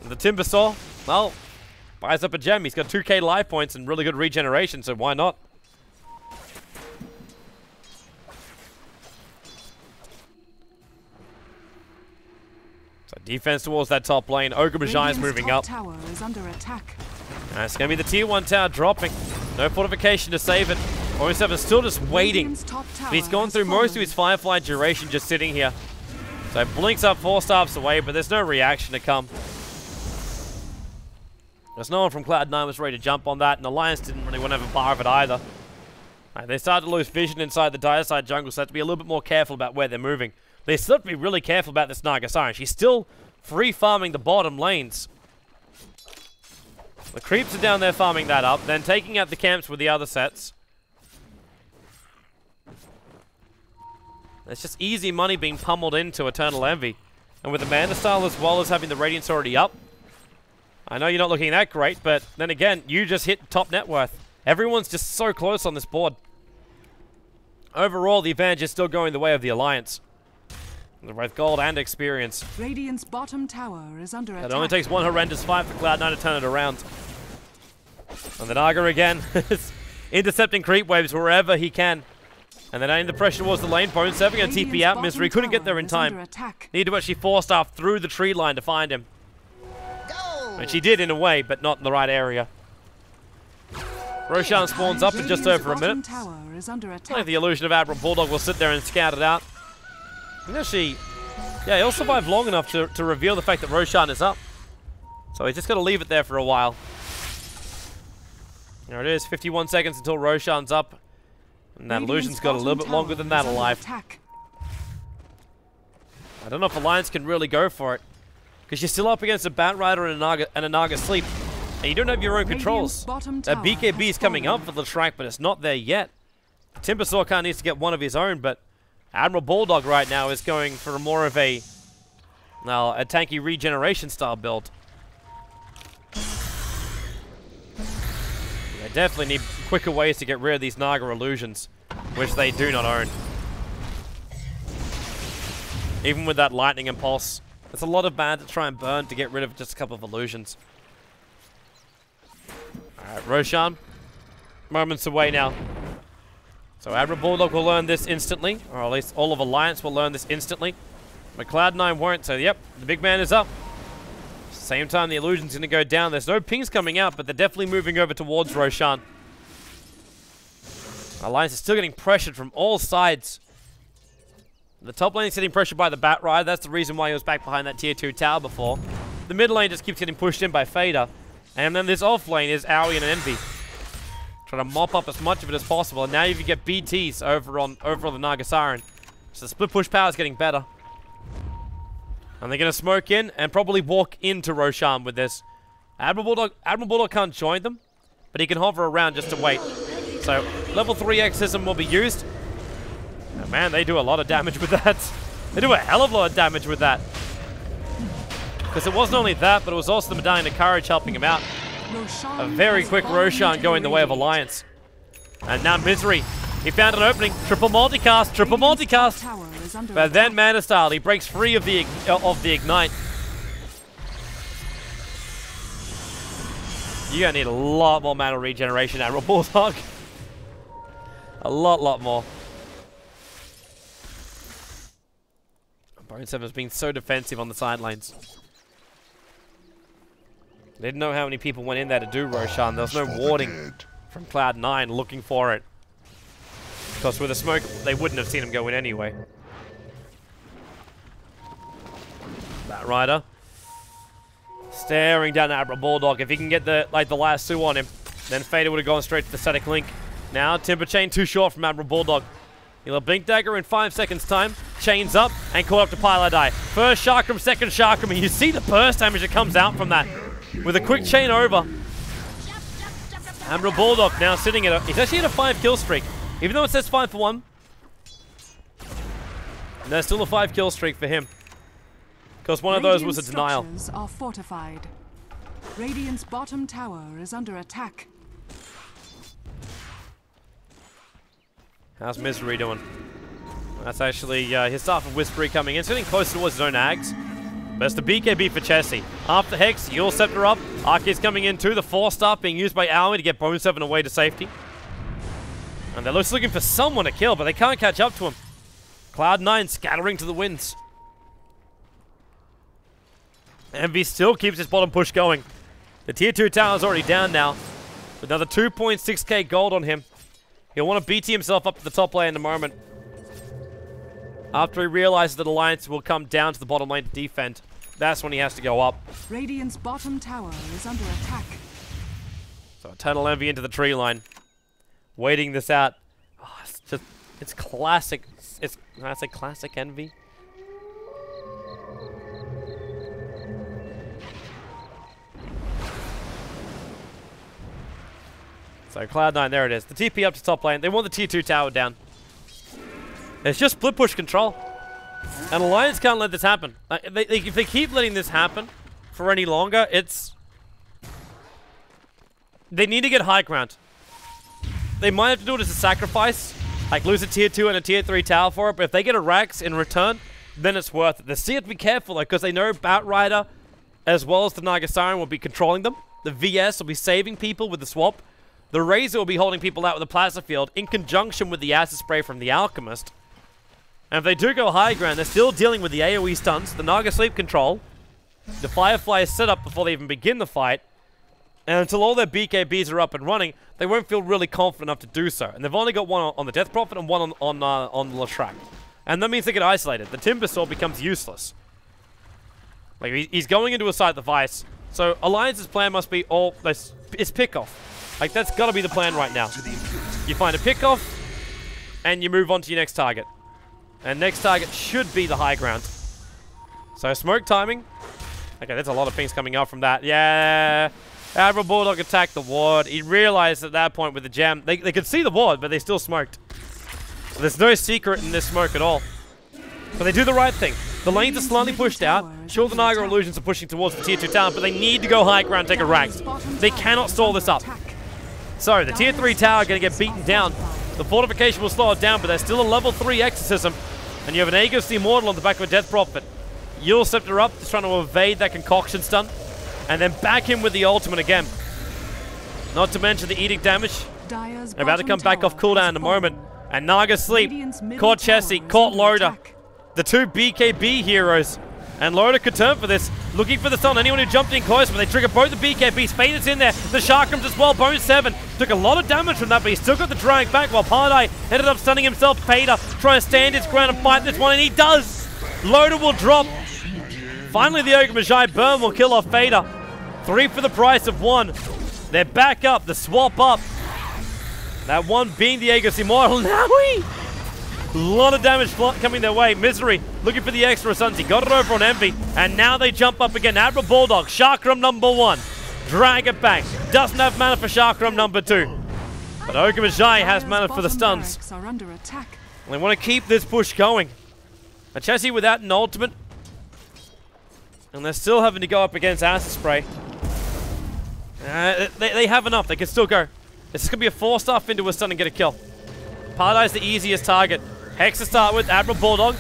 The Timbersaw, well, buys up a gem. He's got 2k life points and really good regeneration, so why not? So defense towards that top lane. Ogre Magi is moving up. Tower is under attack. And it's going to be the tier 1 tower dropping. No fortification to save it. Orange 7 still just waiting. But he's gone through most of his Firefly duration just sitting here. So blinks up 4 staffs away, but there's no reaction to come. There's no one from Cloud9 was ready to jump on that, and Alliance didn't really want to have a bar of it either. Right, they started to lose vision inside the dire side jungle, so they have to be a little bit more careful about where they're moving. They still have to be really careful about this Naga Siren. She's still free farming the bottom lanes. The creeps are down there farming that up, then taking out the camps with the other sets. It's just easy money being pummeled into Eternal Envy. And with Amanda Style as well as having the Radiance already up, I know you're not looking that great, but then again, you just hit top net worth. Everyone's just so close on this board. Overall, the advantage is still going the way of the Alliance. They're both gold and experience. Radiant's bottom tower is under attack. It only takes one horrendous fight for Cloud9 to turn it around. And the Naga again is intercepting creep waves wherever he can. And then adding the pressure towards the lane. Bone 7 going to TP out. Misery couldn't get there in time. Needed to actually force staff through the tree line to find him. And she did in a way, but not in the right area. Roshan spawns up in just over a minute. I think the illusion of Admiral Bulldog will sit there and scout it out. And actually, yeah, he'll survive long enough to reveal the fact that Roshan is up. So he's just got to leave it there for a while. There it is, 51 seconds until Roshan's up. And that illusion's got a little bit longer than that alive. I don't know if Alliance can really go for it. Because you're still up against a Batrider and a Naga Sleep. And you don't have your own controls. That BKB is coming up for the track, but it's not there yet. Timbersaw kind of needs to get one of his own, but Admiral Bulldog right now is going for more of a tanky regeneration style build. They definitely need quicker ways to get rid of these Naga illusions, which they do not own. Even with that lightning impulse, it's a lot of bad to try and burn to get rid of just a couple of illusions. Alright, Roshan. Moments away now. So Admiral Bulldog will learn this instantly, or at least all of Alliance will learn this instantly. But Cloud9 won't, so yep, the big man is up. Same time, the illusion's going to go down. There's no pings coming out, but they're definitely moving over towards Roshan. Alliance is still getting pressured from all sides. The top lane is getting pressured by the Batrider. That's the reason why he was back behind that tier 2 tower before. The mid lane just keeps getting pushed in by Fader. And then this off lane is Aoi and Envy, trying to mop up as much of it as possible. And now you get BTs over on the Nagasaran. So the split push power is getting better. And they're going to smoke in and probably walk into Roshan with this. Admiral Bulldog can't join them, but he can hover around just to wait. So level 3 exorcism will be used. And man, they do a lot of damage with that. They do a hell of a lot of damage with that. Because it wasn't only that, but it was also the Medallion of Courage helping him out. A very quick Roshan going the way of Alliance. And now Misery. He found an opening. Triple multicast. Triple multicast. But then Mana Style. He breaks free of the Ignite. You're going to need a lot more mana regeneration, Admiral Bulldog. A lot more. Bone 7's been so defensive on the sidelines. They didn't know how many people went in there to do Roshan. There was no warding from Cloud9 looking for it. Because with the smoke, they wouldn't have seen him go in anyway. Batrider staring down at Admiral Bulldog. If he can get the last Sue on him, then Fader would have gone straight to the static link. Now Timber Chain too short from Admiral Bulldog. He'll have Blink Dagger in 5 seconds time. Chains up and caught up to Piladai. First Chakram, second Chakram, and you see the burst damage that comes out from that. With a quick chain over. Admiral Bulldog now sitting at he's actually at a 5 kill streak. Even though it says 5 for 1. And there's still a 5 kill streak for him. Because one of those was a denial. Are fortified. Radiant's bottom tower is under attack. How's Misery doing? That's actually his staff of Whispery coming in. It's getting closer towards his own Ags. But it's the BKB for Chessie. After Hex, Yule Scepter up. Arceus coming in too. The 4-star being used by Aoi to get Bone 7 away to safety. And they're just looking for someone to kill, but they can't catch up to him. Cloud9 scattering to the winds. Envy still keeps his bottom push going. The tier 2 tower is already down now. With another 2.6k gold on him. He'll want to BT himself up to the top lane in a moment. After he realizes that Alliance will come down to the bottom lane to defend. That's when he has to go up. Radiant's bottom tower is under attack. So Eternal Envy into the tree line. Waiting this out. Oh, it's classic. Can I say classic Envy? So Cloud9, there it is. The TP up to top lane. They want the tier 2 tower down. It's just split push control. And Alliance can't let this happen. If they keep letting this happen for any longer, they need to get high ground. They might have to do it as a sacrifice. Like lose a tier 2 and a tier 3 tower for it. But if they get a Rax in return, then it's worth it. They still have to be careful though, because they know Batrider as well as the Nagasaran will be controlling them. The VS will be saving people with the swap. The Razor will be holding people out with the Plasma Field in conjunction with the Acid Spray from the Alchemist. And if they do go high ground, they're still dealing with the AoE stunts, the Naga Sleep Control, the Firefly is set up before they even begin the fight, and until all their BKBs are up and running, they won't feel really confident enough to do so. And they've only got one on the Death Prophet and one on Leshrac. And that means they get isolated. The Timber Sword becomes useless. Like, he's going into a site device, so Alliance's plan must be it's pick-off. Like, that's got to be the plan right now. You find a pick-off, and you move on to your next target. And next target should be the high ground. So, smoke timing. Okay, there's a lot of things coming up from that. Yeah. Admiral Bulldog attacked the ward. He realized at that point with the gem, they could see the ward, but they still smoked. So there's no secret in this smoke at all. But they do the right thing. The lanes are slightly pushed out. Sure, the Naga Illusions are pushing towards the tier 2 tower, but they need to go high ground and take a Rax. They cannot stall this up. So, the tier 3 tower going to get beaten down. The fortification will slow it down, but there's still a level 3 exorcism. And you have an Aegis the Immortal on the back of a Death Prophet. Yule Scepter up, just trying to evade that concoction stun. And then back in with the ultimate again. Not to mention the Edict damage. Dire's They're about to bottom come back off tower cooldown has in a fallen. moment. And Naga sleep. Radiant's middle Caught tower Chessie, is caught under Loda. attack. The two BKB heroes. And Loda could turn for this. Looking for the stun. Anyone who jumped in close, but they trigger both the BKBs. Fader's in there. The Chakrams as well. Bone 7. Took a lot of damage from that, but he still got the drag back while Pardai ended up stunning himself. Fader trying to stand his ground and fight this one, and he does. Loda will drop. Finally, the Ogre Magi burn will kill off Fader. 3 for the price of 1. They're back up. The swap up. That one being the Aegis Immortal. Now a lot of damage coming their way. Misery looking for the extra Suns. He got it over on Envy. And now they jump up again. Admiral Bulldog. Chakram number 1. Drag it back. Doesn't have mana for Chakram number 2. But Ogre Magi has mana for the stuns. Are under attack. They want to keep this push going. A Chessie without an ultimate. And they're still having to go up against Acid Spray. They have enough. They can still go. This is going to be a 4-star into a stun and get a kill. Pardai's the easiest target. Hex to start with. Admiral Bulldog.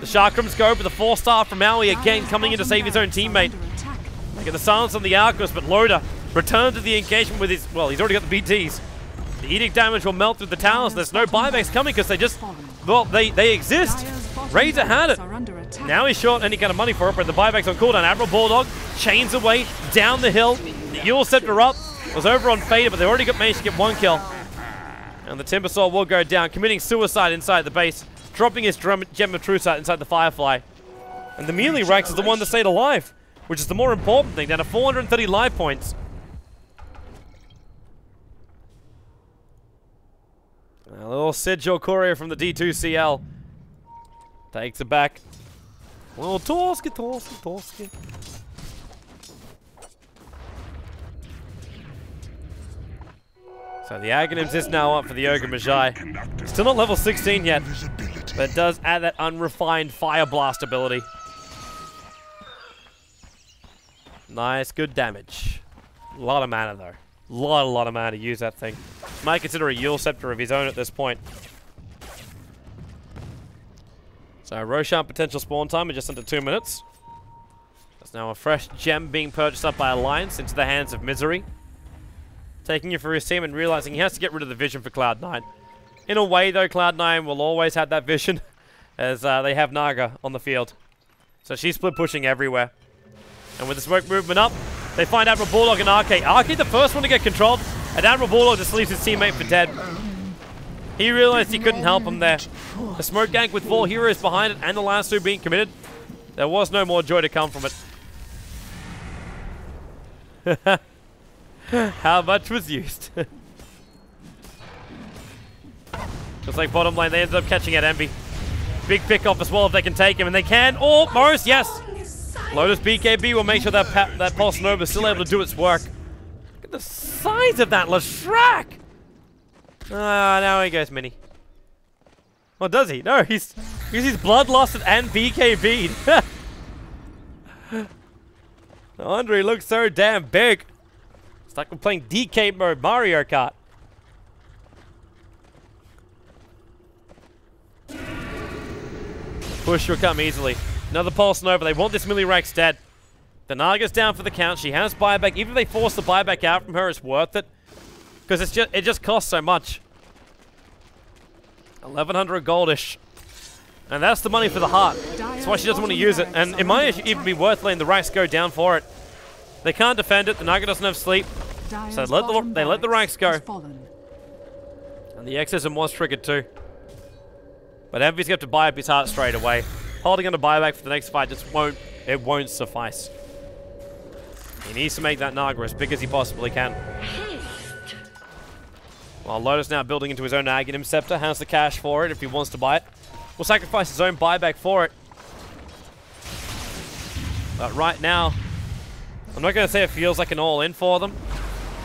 The Chakrams go, but the 4-star from Maui again coming in to save his own teammate. They get the silence on the Alchemist, but Loda returns to the engagement with his... Well, he's already got the BTs. The Edict damage will melt through the towers. There's no buybacks coming because they just... Well, they exist. Razor had it. Now he's short any kind of money for it, but the buyback's on cooldown. Admiral Bulldog chains away down the hill. The Yule Scepter up. Was over on Fader, but they already managed to get 1 kill. And the Timbersaw will go down, committing suicide inside the base, dropping his Gem of True Sight inside the Firefly. And the melee Rax is the one that stayed alive, which is the more important thing, down to 430 life points. A little Sigil Courier from the D2CL. Takes it back. A little Torski. So the Aghanims is now up for the Ogre Magi. Still not level 16 yet, but it does add that unrefined Fire Blast ability. Nice, good damage. A lot of mana though. A lot of mana to use that thing. Might consider a Yule Scepter of his own at this point. So Roshan potential spawn time in just under 2 minutes. There's now a fresh gem being purchased up by Alliance into the hands of Misery. Taking it for his team and realizing he has to get rid of the vision for Cloud9. In a way, though, Cloud9 will always have that vision as they have Naga on the field. So she's split pushing everywhere. And with the smoke movement up, they find Admiral Bulldog and Arcade. Arcade the first one to get controlled, and Admiral Bulldog just leaves his teammate for dead. He realized he couldn't help him there. The smoke gank with 4 heroes behind it and the last 2 being committed. There was no more joy to come from it. How much was used? Looks like bottom lane, they ended up catching at Envy. Big pick off as well if they can take him, and they can. Oh, Morris, yes! Lotus BKB will make sure that Pulse Nova is still able to do its work. Look at the size of that Leshrac! Ah, now he goes mini. Or does he? No, he's bloodlusted and BKB'd. Andre looks so damn big. It's like we're playing DK mode Mario Kart. Push will come easily. Another Pulse Nova. They want this Milirex dead. The Naga's down for the count. She has buyback. Even if they force the buyback out from her, it's worth it. Because it just costs so much. 1100 goldish. And that's the money for the heart. That's why she doesn't want to use it. And it might even be worth letting the Rax go down for it. They can't defend it. The Naga doesn't have sleep. So they let the Rax go. And the Exorcism was triggered too. But Envy's going to buy up his heart straight away. Holding on to buyback for the next fight just won't suffice. He needs to make that Naga as big as he possibly can. While Lotus now building into his own Aghanim Scepter, has the cash for it if he wants to buy it. Will sacrifice his own buyback for it. But right now, I'm not going to say it feels like an all-in for them,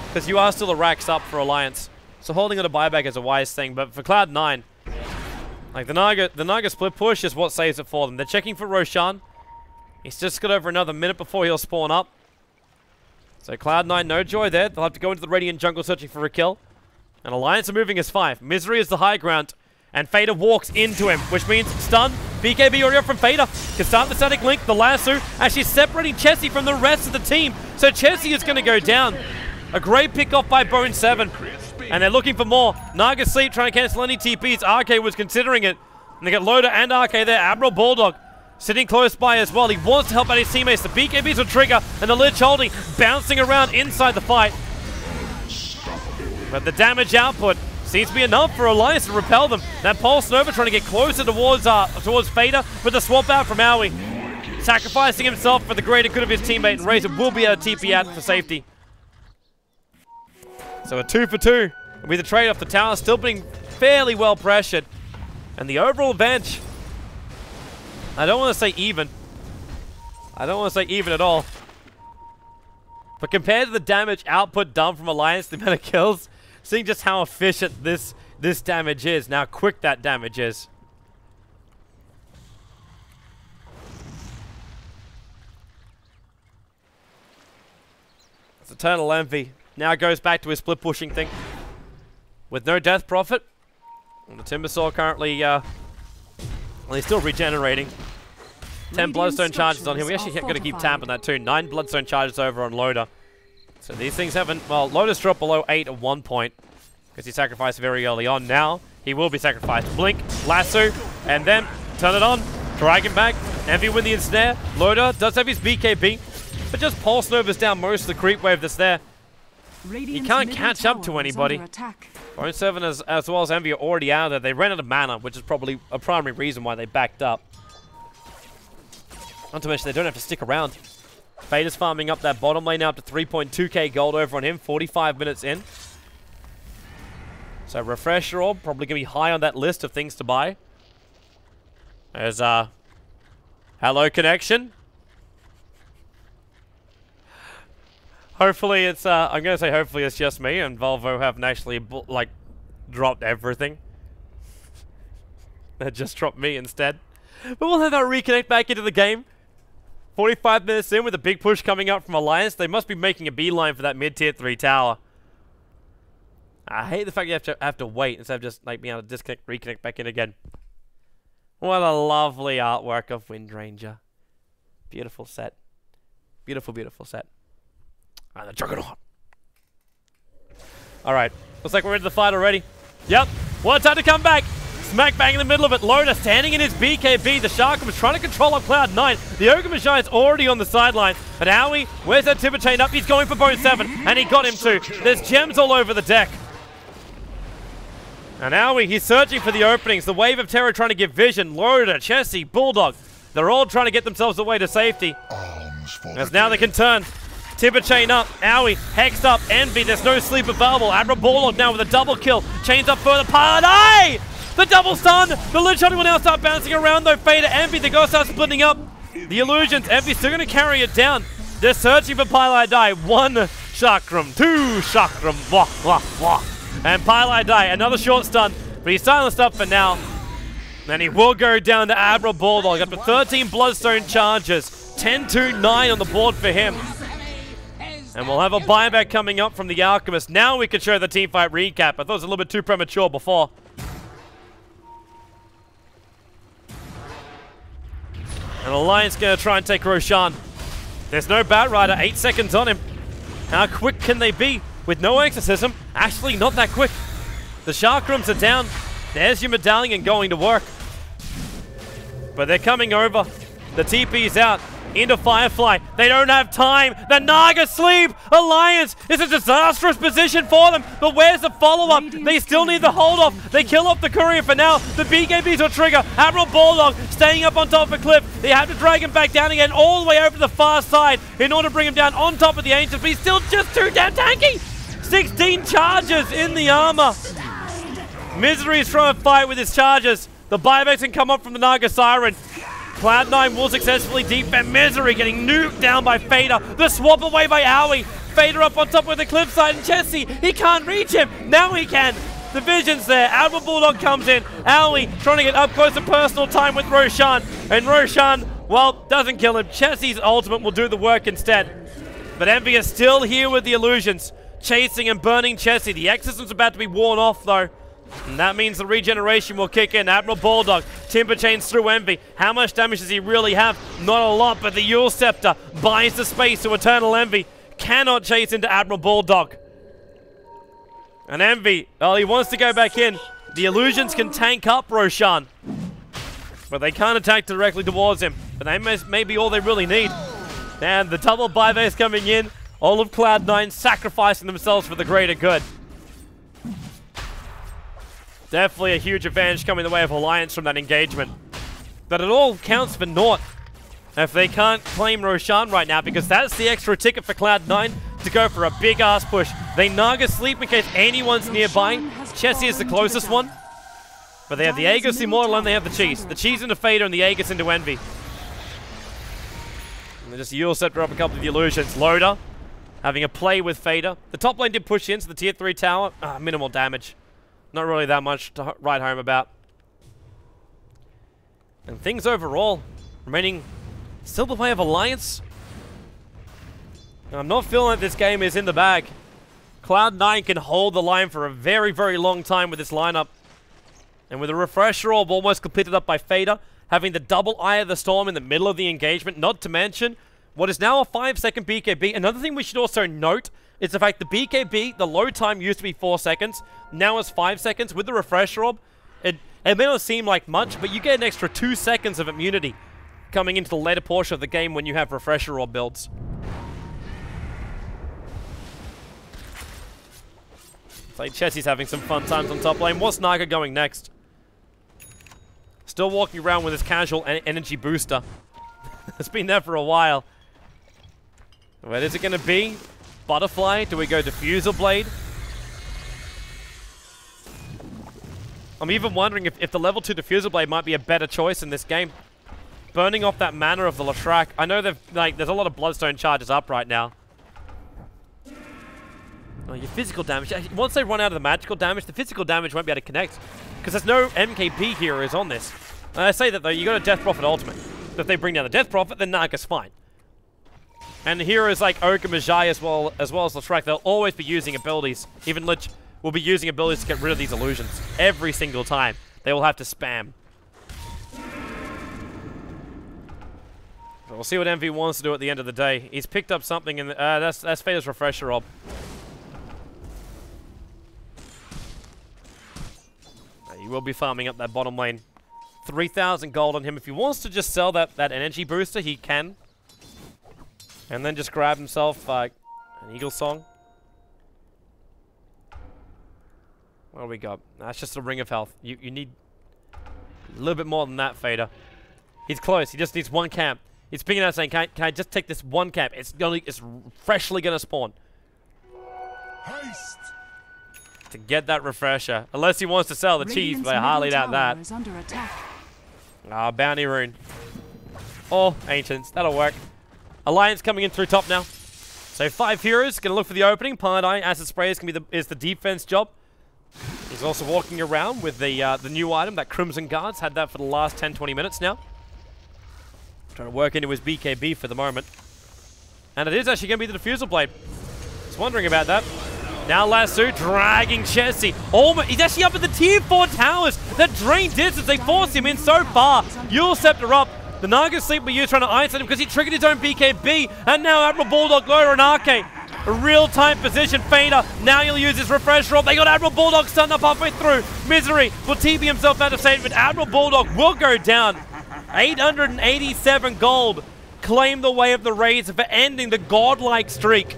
because you are still a Rax up for Alliance. So holding on a buyback is a wise thing, but for Cloud9, like the Naga split push is what saves it for them. They're checking for Roshan. He's just got over another minute before he'll spawn up. So Cloud9, no joy there. They'll have to go into the Radiant jungle searching for a kill. And Alliance are moving as 5. Misery is the high ground. And Fader walks into him, which means stun. BKB already up from Fader. Can start the static link. The lasso actually separating Chessie from the rest of the team. So Chessie is going to go down. A great pick off by Bone 7. And they're looking for more. Naga Sleep trying to cancel any TPs. RK was considering it. And they get Loda and RK there. Admiral Bulldog sitting close by as well. He wants to help out his teammates. The BKBs will trigger. And the Lich holding, bouncing around inside the fight. But the damage output seems to be enough for Alliance to repel them. That Pulse Nova trying to get closer towards Fader with the swap out from Aoi. Sacrificing himself for the greater good of his teammate. And Razor will be able to TP out for safety. So a 2 for 2 will be the trade-off. The tower still being fairly well pressured. And the overall bench, I don't want to say even. I don't want to say even at all. But compared to the damage output done from Alliance, the amount of kills, seeing just how efficient this damage is, and how quick that damage is. It's Eternal Envy. Now goes back to his split pushing thing. With no Death Prophet. And the Timbersaw currently, well, he's still regenerating. 10 Bloodstone charges on him. We actually got to keep tab on that too. 9 Bloodstone charges over on Loda. So these things haven't, well, Loda's dropped below 8 at one point. Because he sacrificed very early on. Now, he will be sacrificed. Blink, lasso, and then turn it on. Drag him back. Envy with the ensnare. Loda does have his BKB. But just Pulse Nova's down most of the creep wave that's there. He can't catch up to anybody. Bone 7 as well as Envy are already out of there. They ran out of mana, which is probably a primary reason why they backed up. Not to mention they don't have to stick around. Fader's farming up that bottom lane now up to 3.2k gold over on him, 45 minutes in. So Refresher Orb, probably going to be high on that list of things to buy. There's hello connection. Hopefully it's, I'm going to say hopefully it's just me and Volvo haven't actually, like, dropped everything. They just dropped me instead. But we'll have that reconnect back into the game. 45 minutes in with a big push coming up from Alliance. They must be making a beeline for that mid-tier 3 tower. I hate the fact you have to wait instead of just, like, being able to disconnect, reconnect back in again. What a lovely artwork of Wind Ranger. Beautiful set. Beautiful, beautiful set. The Juggernaut. Alright. Looks like we're into the fight already. Yep. What a time to come back. Smack bang in the middle of it. Loda standing in his BKB. The Shark was trying to control up Cloud9. The Ogre Magi is already on the sideline. And Aoi, where's that Timber chain up? He's going for Bone 7. And he got him too. There's gems all over the deck. And Aoi, he's searching for the openings. The Wave of Terror trying to give vision. Loda, Chessie, Bulldog. They're all trying to get themselves away to safety. As now they can turn. Timber chain up, Aoi, hexed up, Envy, there's no sleep available. Admiral Bulldog now with a double kill, chains up further, Paladai! The double stun! The Lich Hunter will now start bouncing around though, Fader, Envy, they're going to start splitting up. The illusions, Envy still going to carry it down. They're searching for Paladai, 1 Chakram, 2 Chakram, wah, wah, wah. And Paladai, another short stun, but he's silenced up for now. And he will go down to Admiral Bulldog, up to 13 Bloodstone charges, 10-9 on the board for him. And we'll have a buyback coming up from the Alchemist. Now we can show the teamfight recap. I thought it was a little bit too premature before. And Alliance going to try and take Roshan. There's no Batrider, 8 seconds on him. How quick can they be? With no Exorcism, actually not that quick. The Chakrams are down. There's your Medallion going to work. But they're coming over. The TP's out. Into Firefly. They don't have time. The Naga Sleep. Alliance is a disastrous position for them. But where's the follow-up? They still need the hold-off. They kill off the courier for now. The BKBs will trigger. Admiral Bulldog staying up on top of a cliff. They have to drag him back down again all the way over to the far side in order to bring him down on top of the Ancients. But he's still just too damn tanky. 16 charges in the armor. Misery is trying to fight with his charges. The buybacks can come up from the Naga Siren. Cloud9 will successfully defend. Misery getting nuked down by Fader. The swap away by Aoi. Fader up on top of the cliffside, and Chessie, he can't reach him. Now he can. The vision's there. Admiral Bulldog comes in. Aoi trying to get up close to personal time with Roshan. And Roshan, well, doesn't kill him. Chessie's ultimate will do the work instead. But Envy is still here with the illusions. Chasing and burning Chessie. The Exorcism's about to be worn off though. And that means the regeneration will kick in. Admiral Bulldog, Timber chains through Envy. How much damage does he really have? Not a lot, but the Yule Scepter buys the space to Eternal Envy. cannot chase into Admiral Bulldog. And Envy, well, he wants to go back in. The illusions can tank up Roshan, but they can't attack directly towards him. But they may be all they really need. And the double buy-base coming in. All of Cloud9 sacrificing themselves for the greater good. Definitely a huge advantage coming the way of Alliance from that engagement. But it all counts for naught if they can't claim Roshan right now, because that's the extra ticket for Cloud9 to go for a big-ass push. They Naga sleep in case anyone's nearby. Chessie is the closest one. But they have the Aegis Immortal and they have the Cheese. The Cheese into Fader and the Aegis into Envy. And they just Eul Scepter up a couple of the illusions. Loader having a play with Fader. The top lane did push in, so the tier 3 tower, minimal damage. Not really that much to write home about. And things overall remaining still the way of Alliance. I'm not feeling like this game is in the bag. Cloud9 can hold the line for a very, very long time with this lineup. And with a refresher orb almost completed up by Fader, having the double Eye of the Storm in the middle of the engagement, not to mention what is now a 5-second BKB. Another thing we should also note is the fact the BKB, the load time used to be 4 seconds, now is 5 seconds. With the refresher orb, it may not seem like much, but you get an extra 2 seconds of immunity coming into the later portion of the game when you have refresher orb builds. It's like Chessie's having some fun times on top lane. What's Naga going next? Still walking around with his casual energy booster. It's been there for a while. What is it going to be? Butterfly? Do we go Diffusal Blade? I'm even wondering if the level 2 Diffusal Blade might be a better choice in this game. Burning off that mana of the Lashrak. I know there's a lot of Bloodstone charges up right now. Oh, your physical damage. Once they run out of the magical damage, the physical damage won't be able to connect. Because there's no MKB heroes on this. And I say that though, you got a Death Prophet ultimate. If they bring down the Death Prophet, then Naga's fine. And heroes like Oak and Majai as well as Lashrak, they'll always be using abilities. Even Lich will be using abilities to get rid of these illusions. Every single time. They will have to spam. We'll see what Envy wants to do at the end of the day. He's picked up something in the, that's Fader's refresher orb. He will be farming up that bottom lane. 3,000 gold on him. If he wants to just sell that energy booster, he can. And then just grab himself an Eagle Song. What do we got? That's just a Ring of Health. You need a little bit more than that, Fader. He's close. He just needs one camp. He's picking out saying, can I just take this one camp? It's freshly going to spawn. Haste. To get that refresher. Unless he wants to sell the cheese, but I highly doubt that. Bounty Rune. Or Ancients. That'll work. Alliance coming in through top now. So 5 heroes. Going to look for the opening. Paladin, Acid Spray is the defense job. He's also walking around with the new item, that Crimson Guards. Had that for the last 10-20 minutes now. Trying to work into his BKB for the moment. And it is actually going to be the Diffusal Blade. I was wondering about that. Now Lasso dragging Chessie. Oh, he's actually up at the tier 4 towers. That drain distance, they force him in so far. Eul Scepter up. The Naga Sleep we used trying to isolate him because he triggered his own BKB. And now Admiral Bulldog, Loader, and Arcane. A real tight position. Fader. Now he'll use his refresh roll. They got Admiral Bulldog stunned up halfway through. Misery will TP himself out of state, but Admiral Bulldog will go down. 887 gold. Claim the way of the Razor for ending the godlike streak.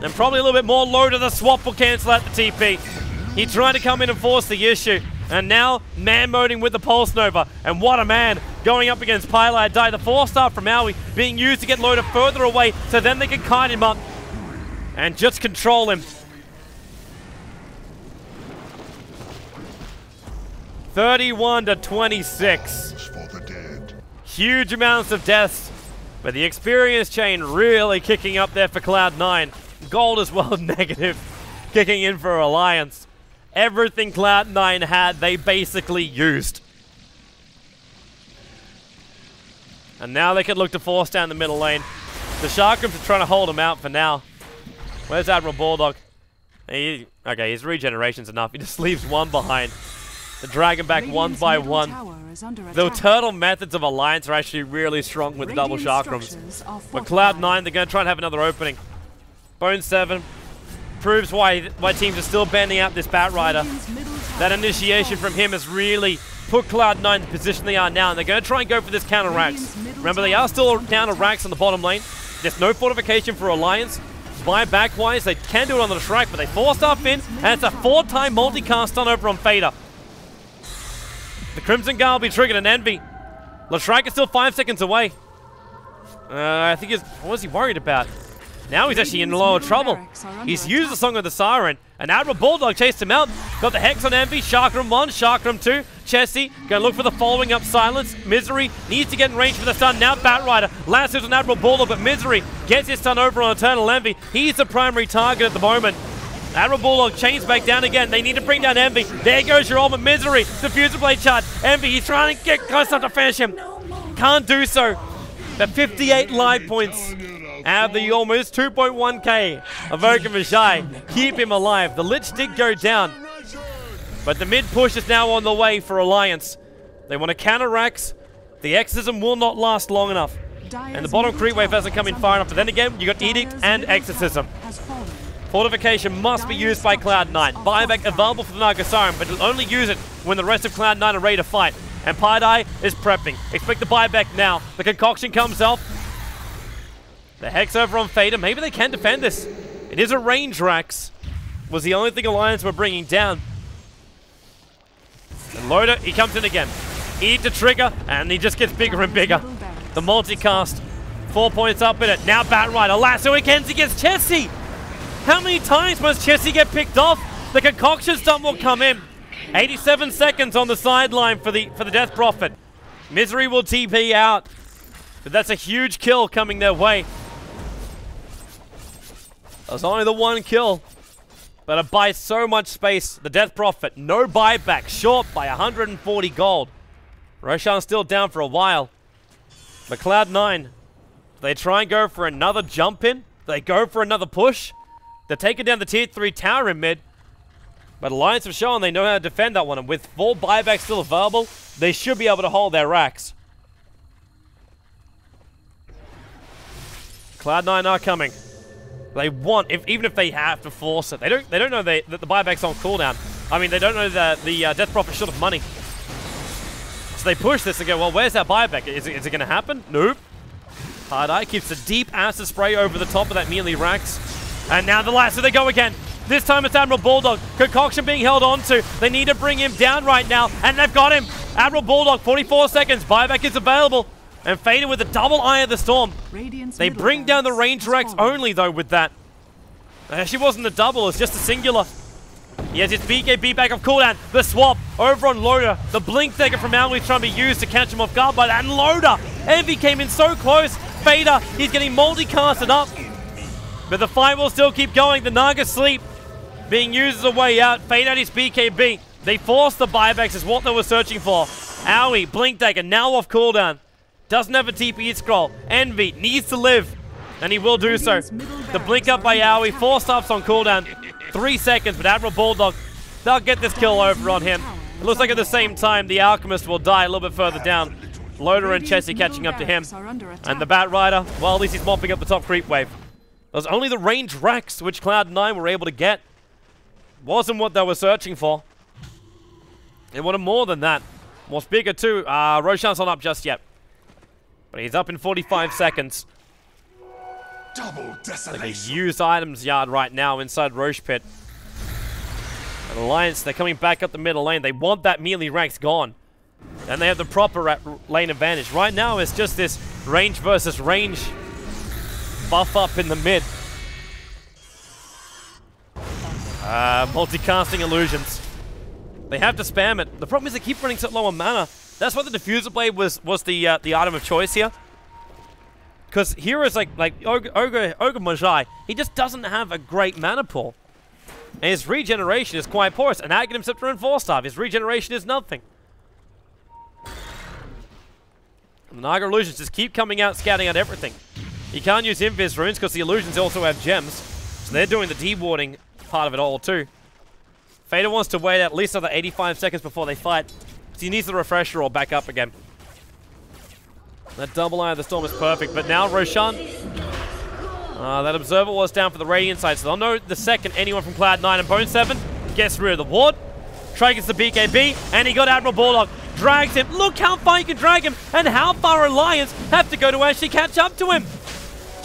And probably a little bit more. Loader, the swap will cancel out the TP. He tried to come in and force the issue. And now, man-moding with the Pulse Nova. And what a man, going up against Pylai Die. The 4-star from Maui being used to get Loader further away, so then they can kite him up and just control him. 31-26. Huge amounts of deaths. But the experience chain really kicking up there for Cloud9. Gold as well, negative. Kicking in for Alliance. Everything Cloud9 had, they basically used. And now they could look to force down the middle lane. The Sharkrams are trying to hold him out for now. Where's Admiral Bulldog? Okay, his regeneration's enough. He just leaves one behind. The Dragon back one by one. The turtle methods of Alliance are actually really strong with the double Chakrams. But Cloud9, they're going to try and have another opening. Bone 7 proves why teams are still banding out this Bat Rider. That initiation from him has really put Cloud9 in the position they are now, and they're going to try and go for this counter Rax. Remember, they are still down to Rax on the bottom lane. There's no fortification for Alliance. Buyback-wise, they can do it on the Shrike, but they force stuff in, and it's a 4-time multicast stun over on Fader. The Crimson Guard will be triggered, and Envy. Shrike is still 5 seconds away. I think what was he worried about? Now he's actually in a lot of trouble. He's used the Song of the Siren, and Admiral Bulldog chased him out. Got the Hex on Envy, Chakram 1, Chakram 2. Chessie, gonna look for the following up Silence. Misery needs to get in range for the stun. Now Bat Rider, lassos on Admiral Bulldog, but Misery gets his stun over on Eternal Envy. He's the primary target at the moment. Admiral Bulldog chains back down again. They need to bring down Envy. There goes your ultimate. Misery, Diffuser Blade charge. Envy, he's trying to get close enough to finish him. Can't do so. But 58 life points out of the almost 2.1k of Okamajai. Keep him alive. The Lich did go down, but the mid push is now on the way for Alliance. They want to counter Rax. The Exorcism will not last long enough, and the bottom creep wave hasn't come in far enough. But then again, you got Edict and Exorcism. Fortification must be used by Cloud9. Buyback available for the Naga Siren, but it'll only use it when the rest of Cloud9 are ready to fight. And Piedeye is prepping. Expect the buyback now. The concoction comes off. The Hex over on Fader. Maybe they can defend this. It is a range Rax. Was the only thing Alliance were bringing down. And Loader, he comes in again. Need to trigger, and he just gets bigger and bigger. The multicast. 4 points up in it. Now Bat Rider. Lasso against against Chessie. How many times must Chessie get picked off? The concoction stump will come in. 87 seconds on the sideline for the Death Prophet. Misery will TP out, but that's a huge kill coming their way. That's only the one kill, but it buys so much space. The Death Prophet, no buyback, short by 140 gold. Roshan's still down for a while. But Cloud9, they try and go for another jump in. They go for another push. They're taking down the tier 3 tower in mid. But Alliance have shown they know how to defend that one, and with 4 buybacks still available, they should be able to hold their racks. Cloud9 are coming. They want, even if they have to force it, they don't know that the buyback's on cooldown. I mean, they don't know that the Death Prophet's short of money. So they push this and go, well, where's that buyback? Is it going to happen? Nope. Hard-Eye keeps a deep acid spray over the top of that melee racks. And now the last, so they go again. This time it's Admiral Bulldog. Concoction being held onto. They need to bring him down right now, and they've got him. Admiral Bulldog, 44 seconds. Buyback is available. And Fader with the double Eye of the Storm. They bring down the range Rex only, though, with that. It actually wasn't a double, it's just a singular. He has his BKB back off cooldown. The swap over on Loader. The blink dagger from Alway's trying to be used to catch him off guard by that. And Loader! Envy came in so close. Fader, he's getting multicasted up. But the fight will still keep going. The Naga Sleep being used as a way out. Fader at his BKB. They forced the buybacks is what they were searching for. Owie, blink dagger, now off cooldown. Doesn't have a TP scroll. Envy needs to live, and he will do so. The blink up by Owie, 4 stops on cooldown. 3 seconds, but Admiral Bulldog, they'll get this kill over on him. It looks like at the same time, the Alchemist will die a little bit further down. Loader and Chessie catching up to him. And the Bat Rider, well, at least he's mopping up the top creep wave. It was only the range Rex which Cloud9 were able to get. Wasn't what they were searching for. They wanted more than that. What's bigger too, Roshan's not up just yet. But he's up in 45 seconds. Double desolation. Like a used items yard right now inside Roche Pit. And Alliance, they're coming back up the middle lane. They want that melee ranks gone. And they have the proper lane advantage. Right now, it's just this range versus range buff up in the mid. Multicasting illusions. They have to spam it. The problem is they keep running so low on mana. That's why the Diffuser Blade was the item of choice here. Because heroes like Ogre Magi, he just doesn't have a great mana pool. And his regeneration is quite porous. And Aghanim Scepter and 4-star, his regeneration is nothing. And the Naga Illusions just keep coming out, scouting out everything. You can't use Invis runes because the Illusions also have gems. So they're doing the dewarding part of it all too. Fader wants to wait at least another 85 seconds before they fight. So he needs the refresher or back up again. That double Eye of the Storm is perfect, but now Roshan, That Observer was down for the Radiant side, so they'll know the second anyone from Cloud9 and Bone7 gets rid of the ward. Triggers the BKB, and he got Admiral Bulldog. Drags him. Look how far you can drag him, and how far Alliance have to go to actually catch up to him.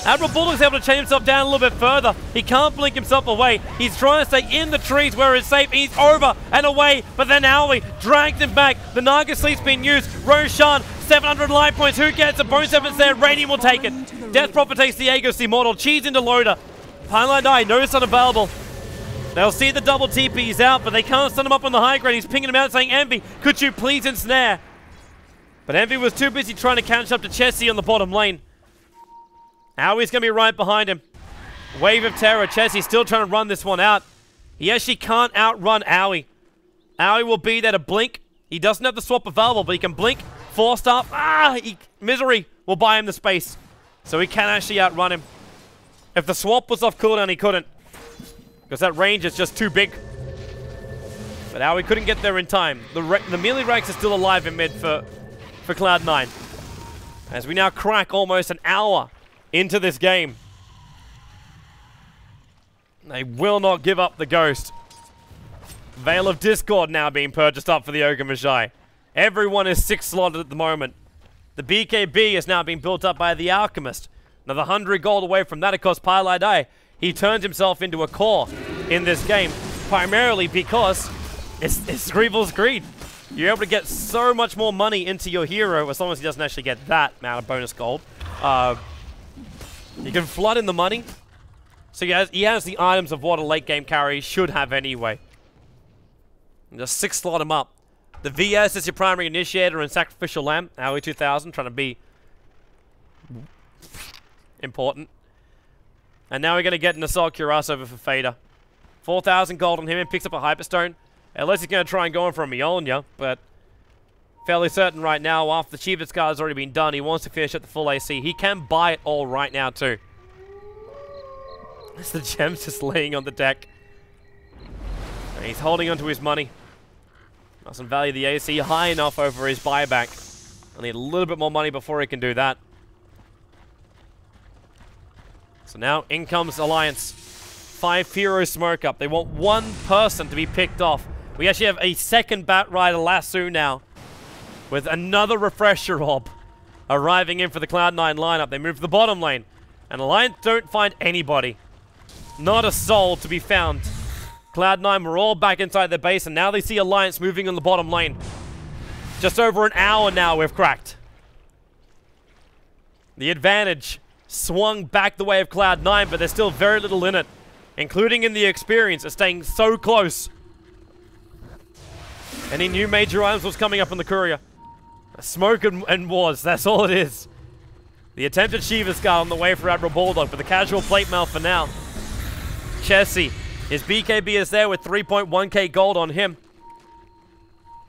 Admiral Bulldog's able to chain himself down a little bit further. He can't blink himself away. He's trying to stay in the trees where it's safe. He's over and away, but then Aoi drags him back. The Naga Sleep's being used. Roshan, 700 life points. Who gets it? Bone7's there. Radiant will take it. Death Prophet takes the Aegis Immortal. Cheese into Loader. Highlight Die, notice unavailable. They'll see the double TP. He's out, but they can't stun him up on the high ground. He's pinging him out saying, Envy, could you please ensnare? But Envy was too busy trying to catch up to Chessie on the bottom lane. Aoi's going to be right behind him. Wave of Terror. Chessie still trying to run this one out. He actually can't outrun Aoi. Aoi will be there to blink. He doesn't have the swap available, but he can blink. 4-star. Misery will buy him the space. So he can actually outrun him. If the swap was off cooldown, he couldn't. Because that range is just too big. But Aoi couldn't get there in time. The melee ranks are still alive in mid for Cloud9. As we now crack almost an hour into this game. They will not give up the Ghost. Veil of Discord now being purchased up for the Ogre Magi. Everyone is 6 slotted at the moment. The BKB is now being built up by the Alchemist. Another 100 gold away from that, of course, Pilai Dai. He turns himself into a core in this game, primarily because it's Greevil's Greed. You're able to get so much more money into your hero as long as he doesn't actually get that amount of bonus gold. You can flood in the money. So he has the items of what a late game carry should have anyway. And just 6 slot him up. The VS is your primary initiator and Sacrificial Lamb. Aoi 2000 trying to be important. And now we're going to get an Assault Cuirass over for Fader. 4,000 gold on him and picks up a Hyperstone. Unless he's going to try and go in for a Mjolnir, but fairly certain right now, after the Shiva's card has already been done, he wants to finish at the full AC. He can buy it all right now, too. As the gem's just laying on the deck. And he's holding onto his money. Doesn't value the AC high enough over his buyback. I need a little bit more money before he can do that. So now, in comes Alliance. 5 hero smoke up. They want one person to be picked off. We actually have a second Batrider lasso now. With another Refresher Orb arriving in for the Cloud9 lineup. They move to the bottom lane. And Alliance don't find anybody. Not a soul to be found. Cloud9 were all back inside their base, and now they see Alliance moving on the bottom lane. Just over an hour now we've cracked. The advantage swung back the way of Cloud9, but there's still very little in it. Including in the experience of staying so close. Any new major items was coming up on the courier. Smoke and wars, that's all it is. The attempted Shiva's Guard on the way for Admiral Bulldog, but the casual plate mail for now. Chessie, his BKB is there with 3.1k gold on him.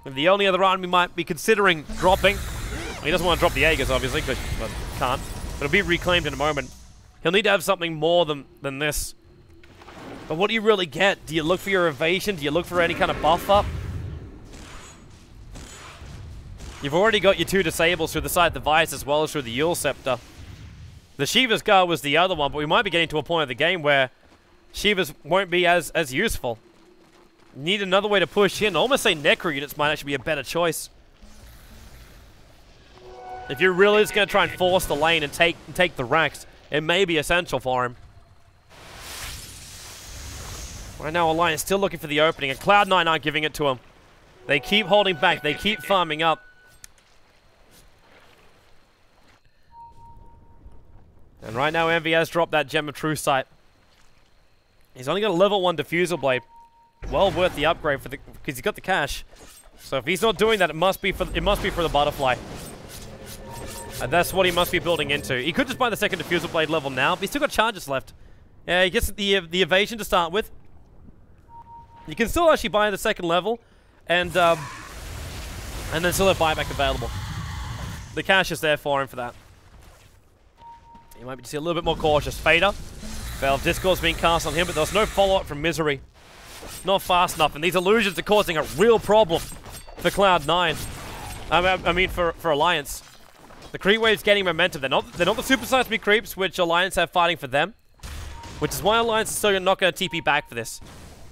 And the only other item we might be considering dropping, well, he doesn't want to drop the Aegis obviously, but can't. But it'll be reclaimed in a moment. He'll need to have something more than this. But what do you really get? Do you look for your evasion? Do you look for any kind of buff up? You've already got your 2 disables through the side device as well as through the Yule Scepter. The Shiva's Guard was the other one, but we might be getting to a point of the game where Shiva's won't be as useful. Need another way to push in. I almost say Necro units might actually be a better choice. If you're really just going to try and force the lane and take the racks, it may be essential for him. Right now, Alliance still looking for the opening, and Cloud9 aren't giving it to him. They keep holding back. They keep farming up. And right now, Envy has dropped that Gem of True Sight. He's only got a level 1 Diffusal Blade. Well worth the upgrade because he's got the cash. So if he's not doing that, it must be for the Butterfly. And that's what he must be building into. He could just buy the second Diffusal Blade level now, but he's still got charges left. Yeah, he gets the evasion to start with. You can still actually buy the second level, and then still have buyback available. The cash is there for him for that. He might be just a little bit more cautious. Fader. Veil of Discord's being cast on him, but there's no follow-up from Misery. Not fast enough, and these illusions are causing a real problem for Cloud9. I mean, for Alliance. The creep wave's getting momentum. They're not the supersized big creeps, which Alliance have fighting for them. which is why Alliance is still not going to TP back for this.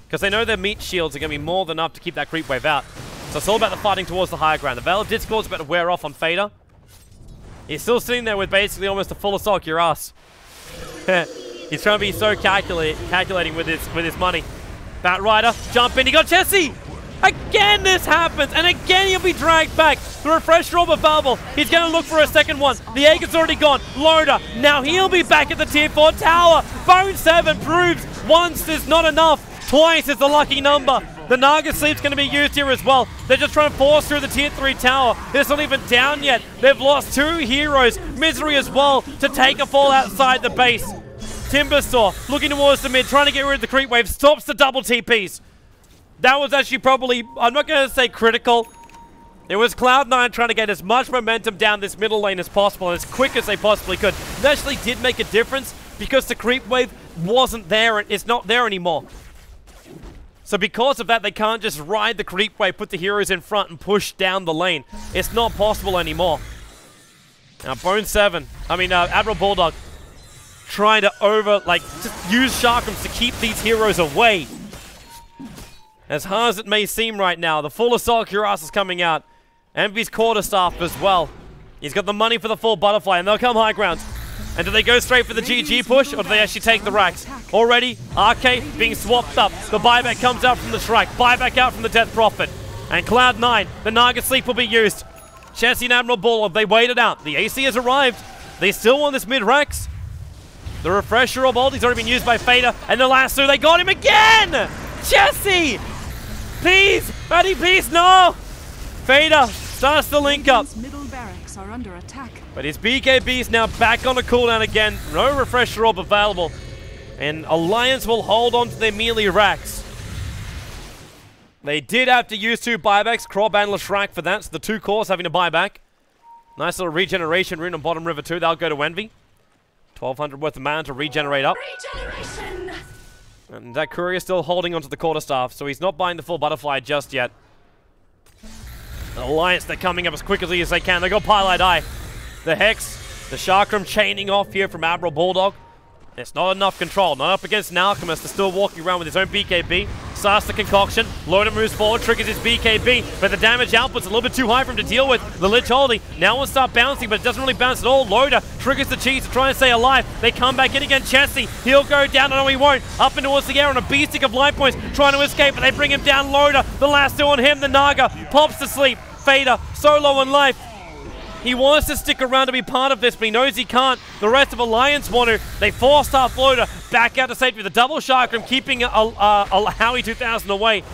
Because they know their meat shields are going to be more than enough to keep that creep wave out. So it's all about the fighting towards the higher ground. The Veil of Discord is about to wear off on Fader. He's still sitting there with basically almost a full assault cuirass. He's trying to be so calculating with his money. Bat Rider, jump in, he got Jesse! Again this happens, and again he'll be dragged back. The refresh orb available. He's going to look for a second one. The Aegis already gone. Loader, now he'll be back at the tier 4 tower. Bone 7 proves once is not enough. Twice is the lucky number. The Naga Sleep's going to be used here as well. They're just trying to force through the tier 3 tower. It's not even down yet. They've lost 2 heroes. Misery as well to take a fall outside the base. Timbersaw looking towards the mid, trying to get rid of the creep wave. Stops the double TPs. That was actually probably, I'm not going to say critical. It was Cloud9 trying to get as much momentum down this middle lane as possible and as quick as they possibly could. It actually did make a difference because the creep wave wasn't there and it's not there anymore. So because of that, they can't just ride the creep wave, put the heroes in front and push down the lane. It's not possible anymore. Now Bone 7, Admiral Bulldog trying to just use Chakrams to keep these heroes away. As hard as it may seem right now, the full assault cuirass is coming out. Envy's quarterstaff as well. He's got the money for the full butterfly, and they'll come high ground. And do they go straight for the GG push, or do they actually take the racks? Already, RK being swapped up. The buyback comes out from the Shrike. Buyback out from the Death Prophet. And Cloud9, the Naga Sleep will be used. Chessie and Admiral Bulldog, they waited out. The AC has arrived. They still want this mid-racks. The refresher of ulti's already been used by Fader. And the last two, they got him again! Chessie! Please! Buddy, please, no! Fader starts the link up. Middle barracks are under attack. But his BKB is now back on a cooldown again. No refresher orb available. And Alliance will hold on to their melee racks. They did have to use 2 buybacks. Krob and Leshrac for that. So the 2 cores having to buy back. Nice little regeneration rune on bottom river too. That'll go to Envy. 1200 worth of mana to regenerate up. Regeneration! And that courier is still holding onto the quarterstaff, so he's not buying the full butterfly just yet. Alliance, they're coming up as quickly as they can. They got Pilot Eye. The Hex, the Chakram chaining off here from Admiral Bulldog. It's not enough control. Not up against an Alchemist. They're still walking around with his own BKB. Starts the concoction. Loader moves forward, triggers his BKB, but the damage output's a little bit too high for him to deal with. The Lich holding. Now will start bouncing, but it doesn't really bounce at all. Loader triggers the cheese to try and stay alive. They come back in again. Chessie, he'll go down. No, he won't. Up and towards the air on a beasting of life points, trying to escape, but they bring him down. Loader, the last 2 on him. The Naga pops to sleep. Fader, so low on life. He wants to stick around to be part of this, but he knows he can't. The rest of Alliance want to. They force Half Loader back out to safety with the double Chakram, keeping Howie 2000 away.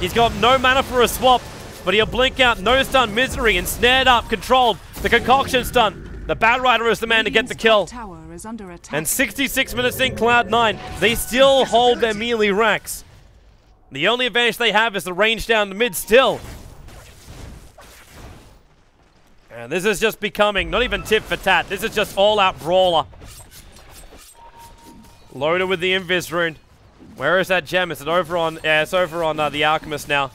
He's got no mana for a swap, but he'll blink out. No stun, Misery, and snared up, controlled. The concoction's done. The Bat Rider is the man to get the kill. And 66 minutes in, Cloud9. They still hold their melee racks. The only advantage they have is the range down the mid still. And this is just becoming, not even tit for tat, this is just all-out brawler. Loader with the Invis rune. Where is that gem? Is it over on, yeah, it's over on the Alchemist now.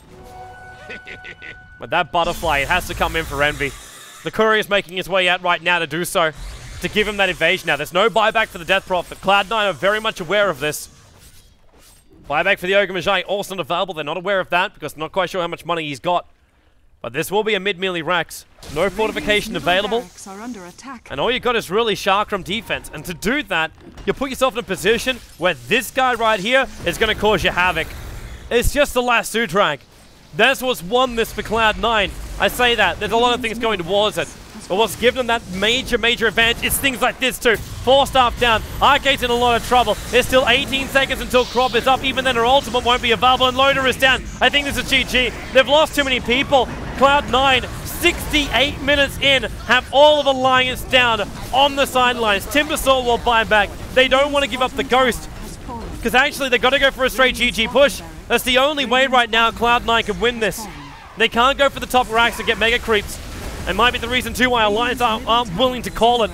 But that butterfly, it has to come in for Envy. The courier's making his way out right now to do so, to give him that evasion now. There's no buyback for the Death Prophet. Cloud9 are very much aware of this. Buyback for the Ogre Magi also not available. They're not aware of that because they're not quite sure how much money he's got. But this will be a mid-melee Rax. No fortification available. And all you got is really Chakram defense. And to do that, you put yourself in a position where this guy right here is going to cause you havoc. It's just the last Sudrag. That's what's won this for Cloud9. I say that. There's a lot of things going towards it. But what's given them that major advantage is things like this too. 4-staff down. Arcade's in a lot of trouble. There's still 18 seconds until Krob is up. Even then her ultimate won't be available and Loader is down. I think this is GG. They've lost too many people. Cloud9, 68 minutes in, have all of Alliance down on the sidelines. Timbersaw will buy back. They don't want to give up the Ghost. Because actually they've got to go for a straight GG push. That's the only way right now Cloud9 can win this. They can't go for the top racks and get mega creeps. It might be the reason too why Alliance aren't willing to call it.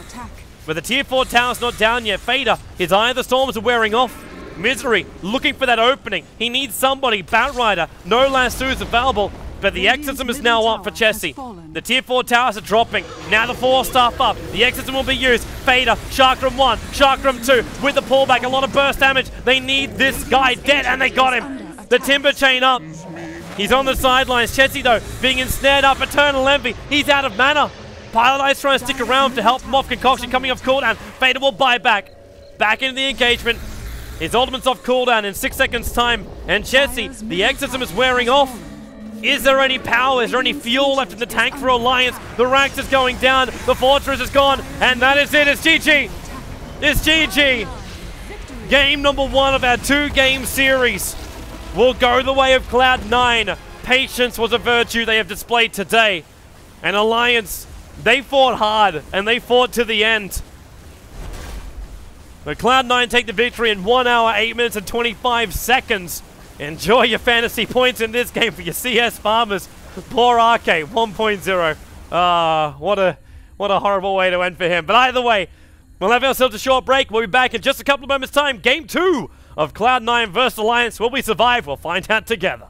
But the tier 4 tower's not down yet. Fader, his Eye of the Storms are wearing off. Misery, looking for that opening. He needs somebody. Bat Rider, no lassos available. but the Exorcism is now up for Chessie. The tier 4 towers are dropping. Now the 4-star up. The Exorcism will be used. Fader, Chakram 1, Chakram 2 with the pullback. A lot of burst damage. They need this guy dead, and they got him. The Timber Chain up. He's on the sidelines. Chessie, though, being ensnared up. Eternal Envy. He's out of mana. Pilot Eyes trying to stick around to help him off. Concoction coming off cooldown. Fader will buy back. Back into the engagement. His ultimate's off cooldown in 6 seconds time. And Chessie, the Exorcism is wearing off. Is there any power? Is there any fuel left in the tank for Alliance? The Rax is going down. The Fortress is gone. And that is it. It's GG. It's GG. Game number 1 of our 2-game series will go the way of Cloud9. Patience was a virtue they have displayed today. And Alliance, they fought hard and they fought to the end. But Cloud9 take the victory in 1 hour, 8 minutes and 25 seconds. Enjoy your fantasy points in this game for your CS farmers. Poor RK 1.0. What a horrible way to end for him. But either way, we'll have ourselves a short break. We'll be back in just a couple of moments' time. Game 2 of Cloud9 vs Alliance. Will we survive? We'll find out together.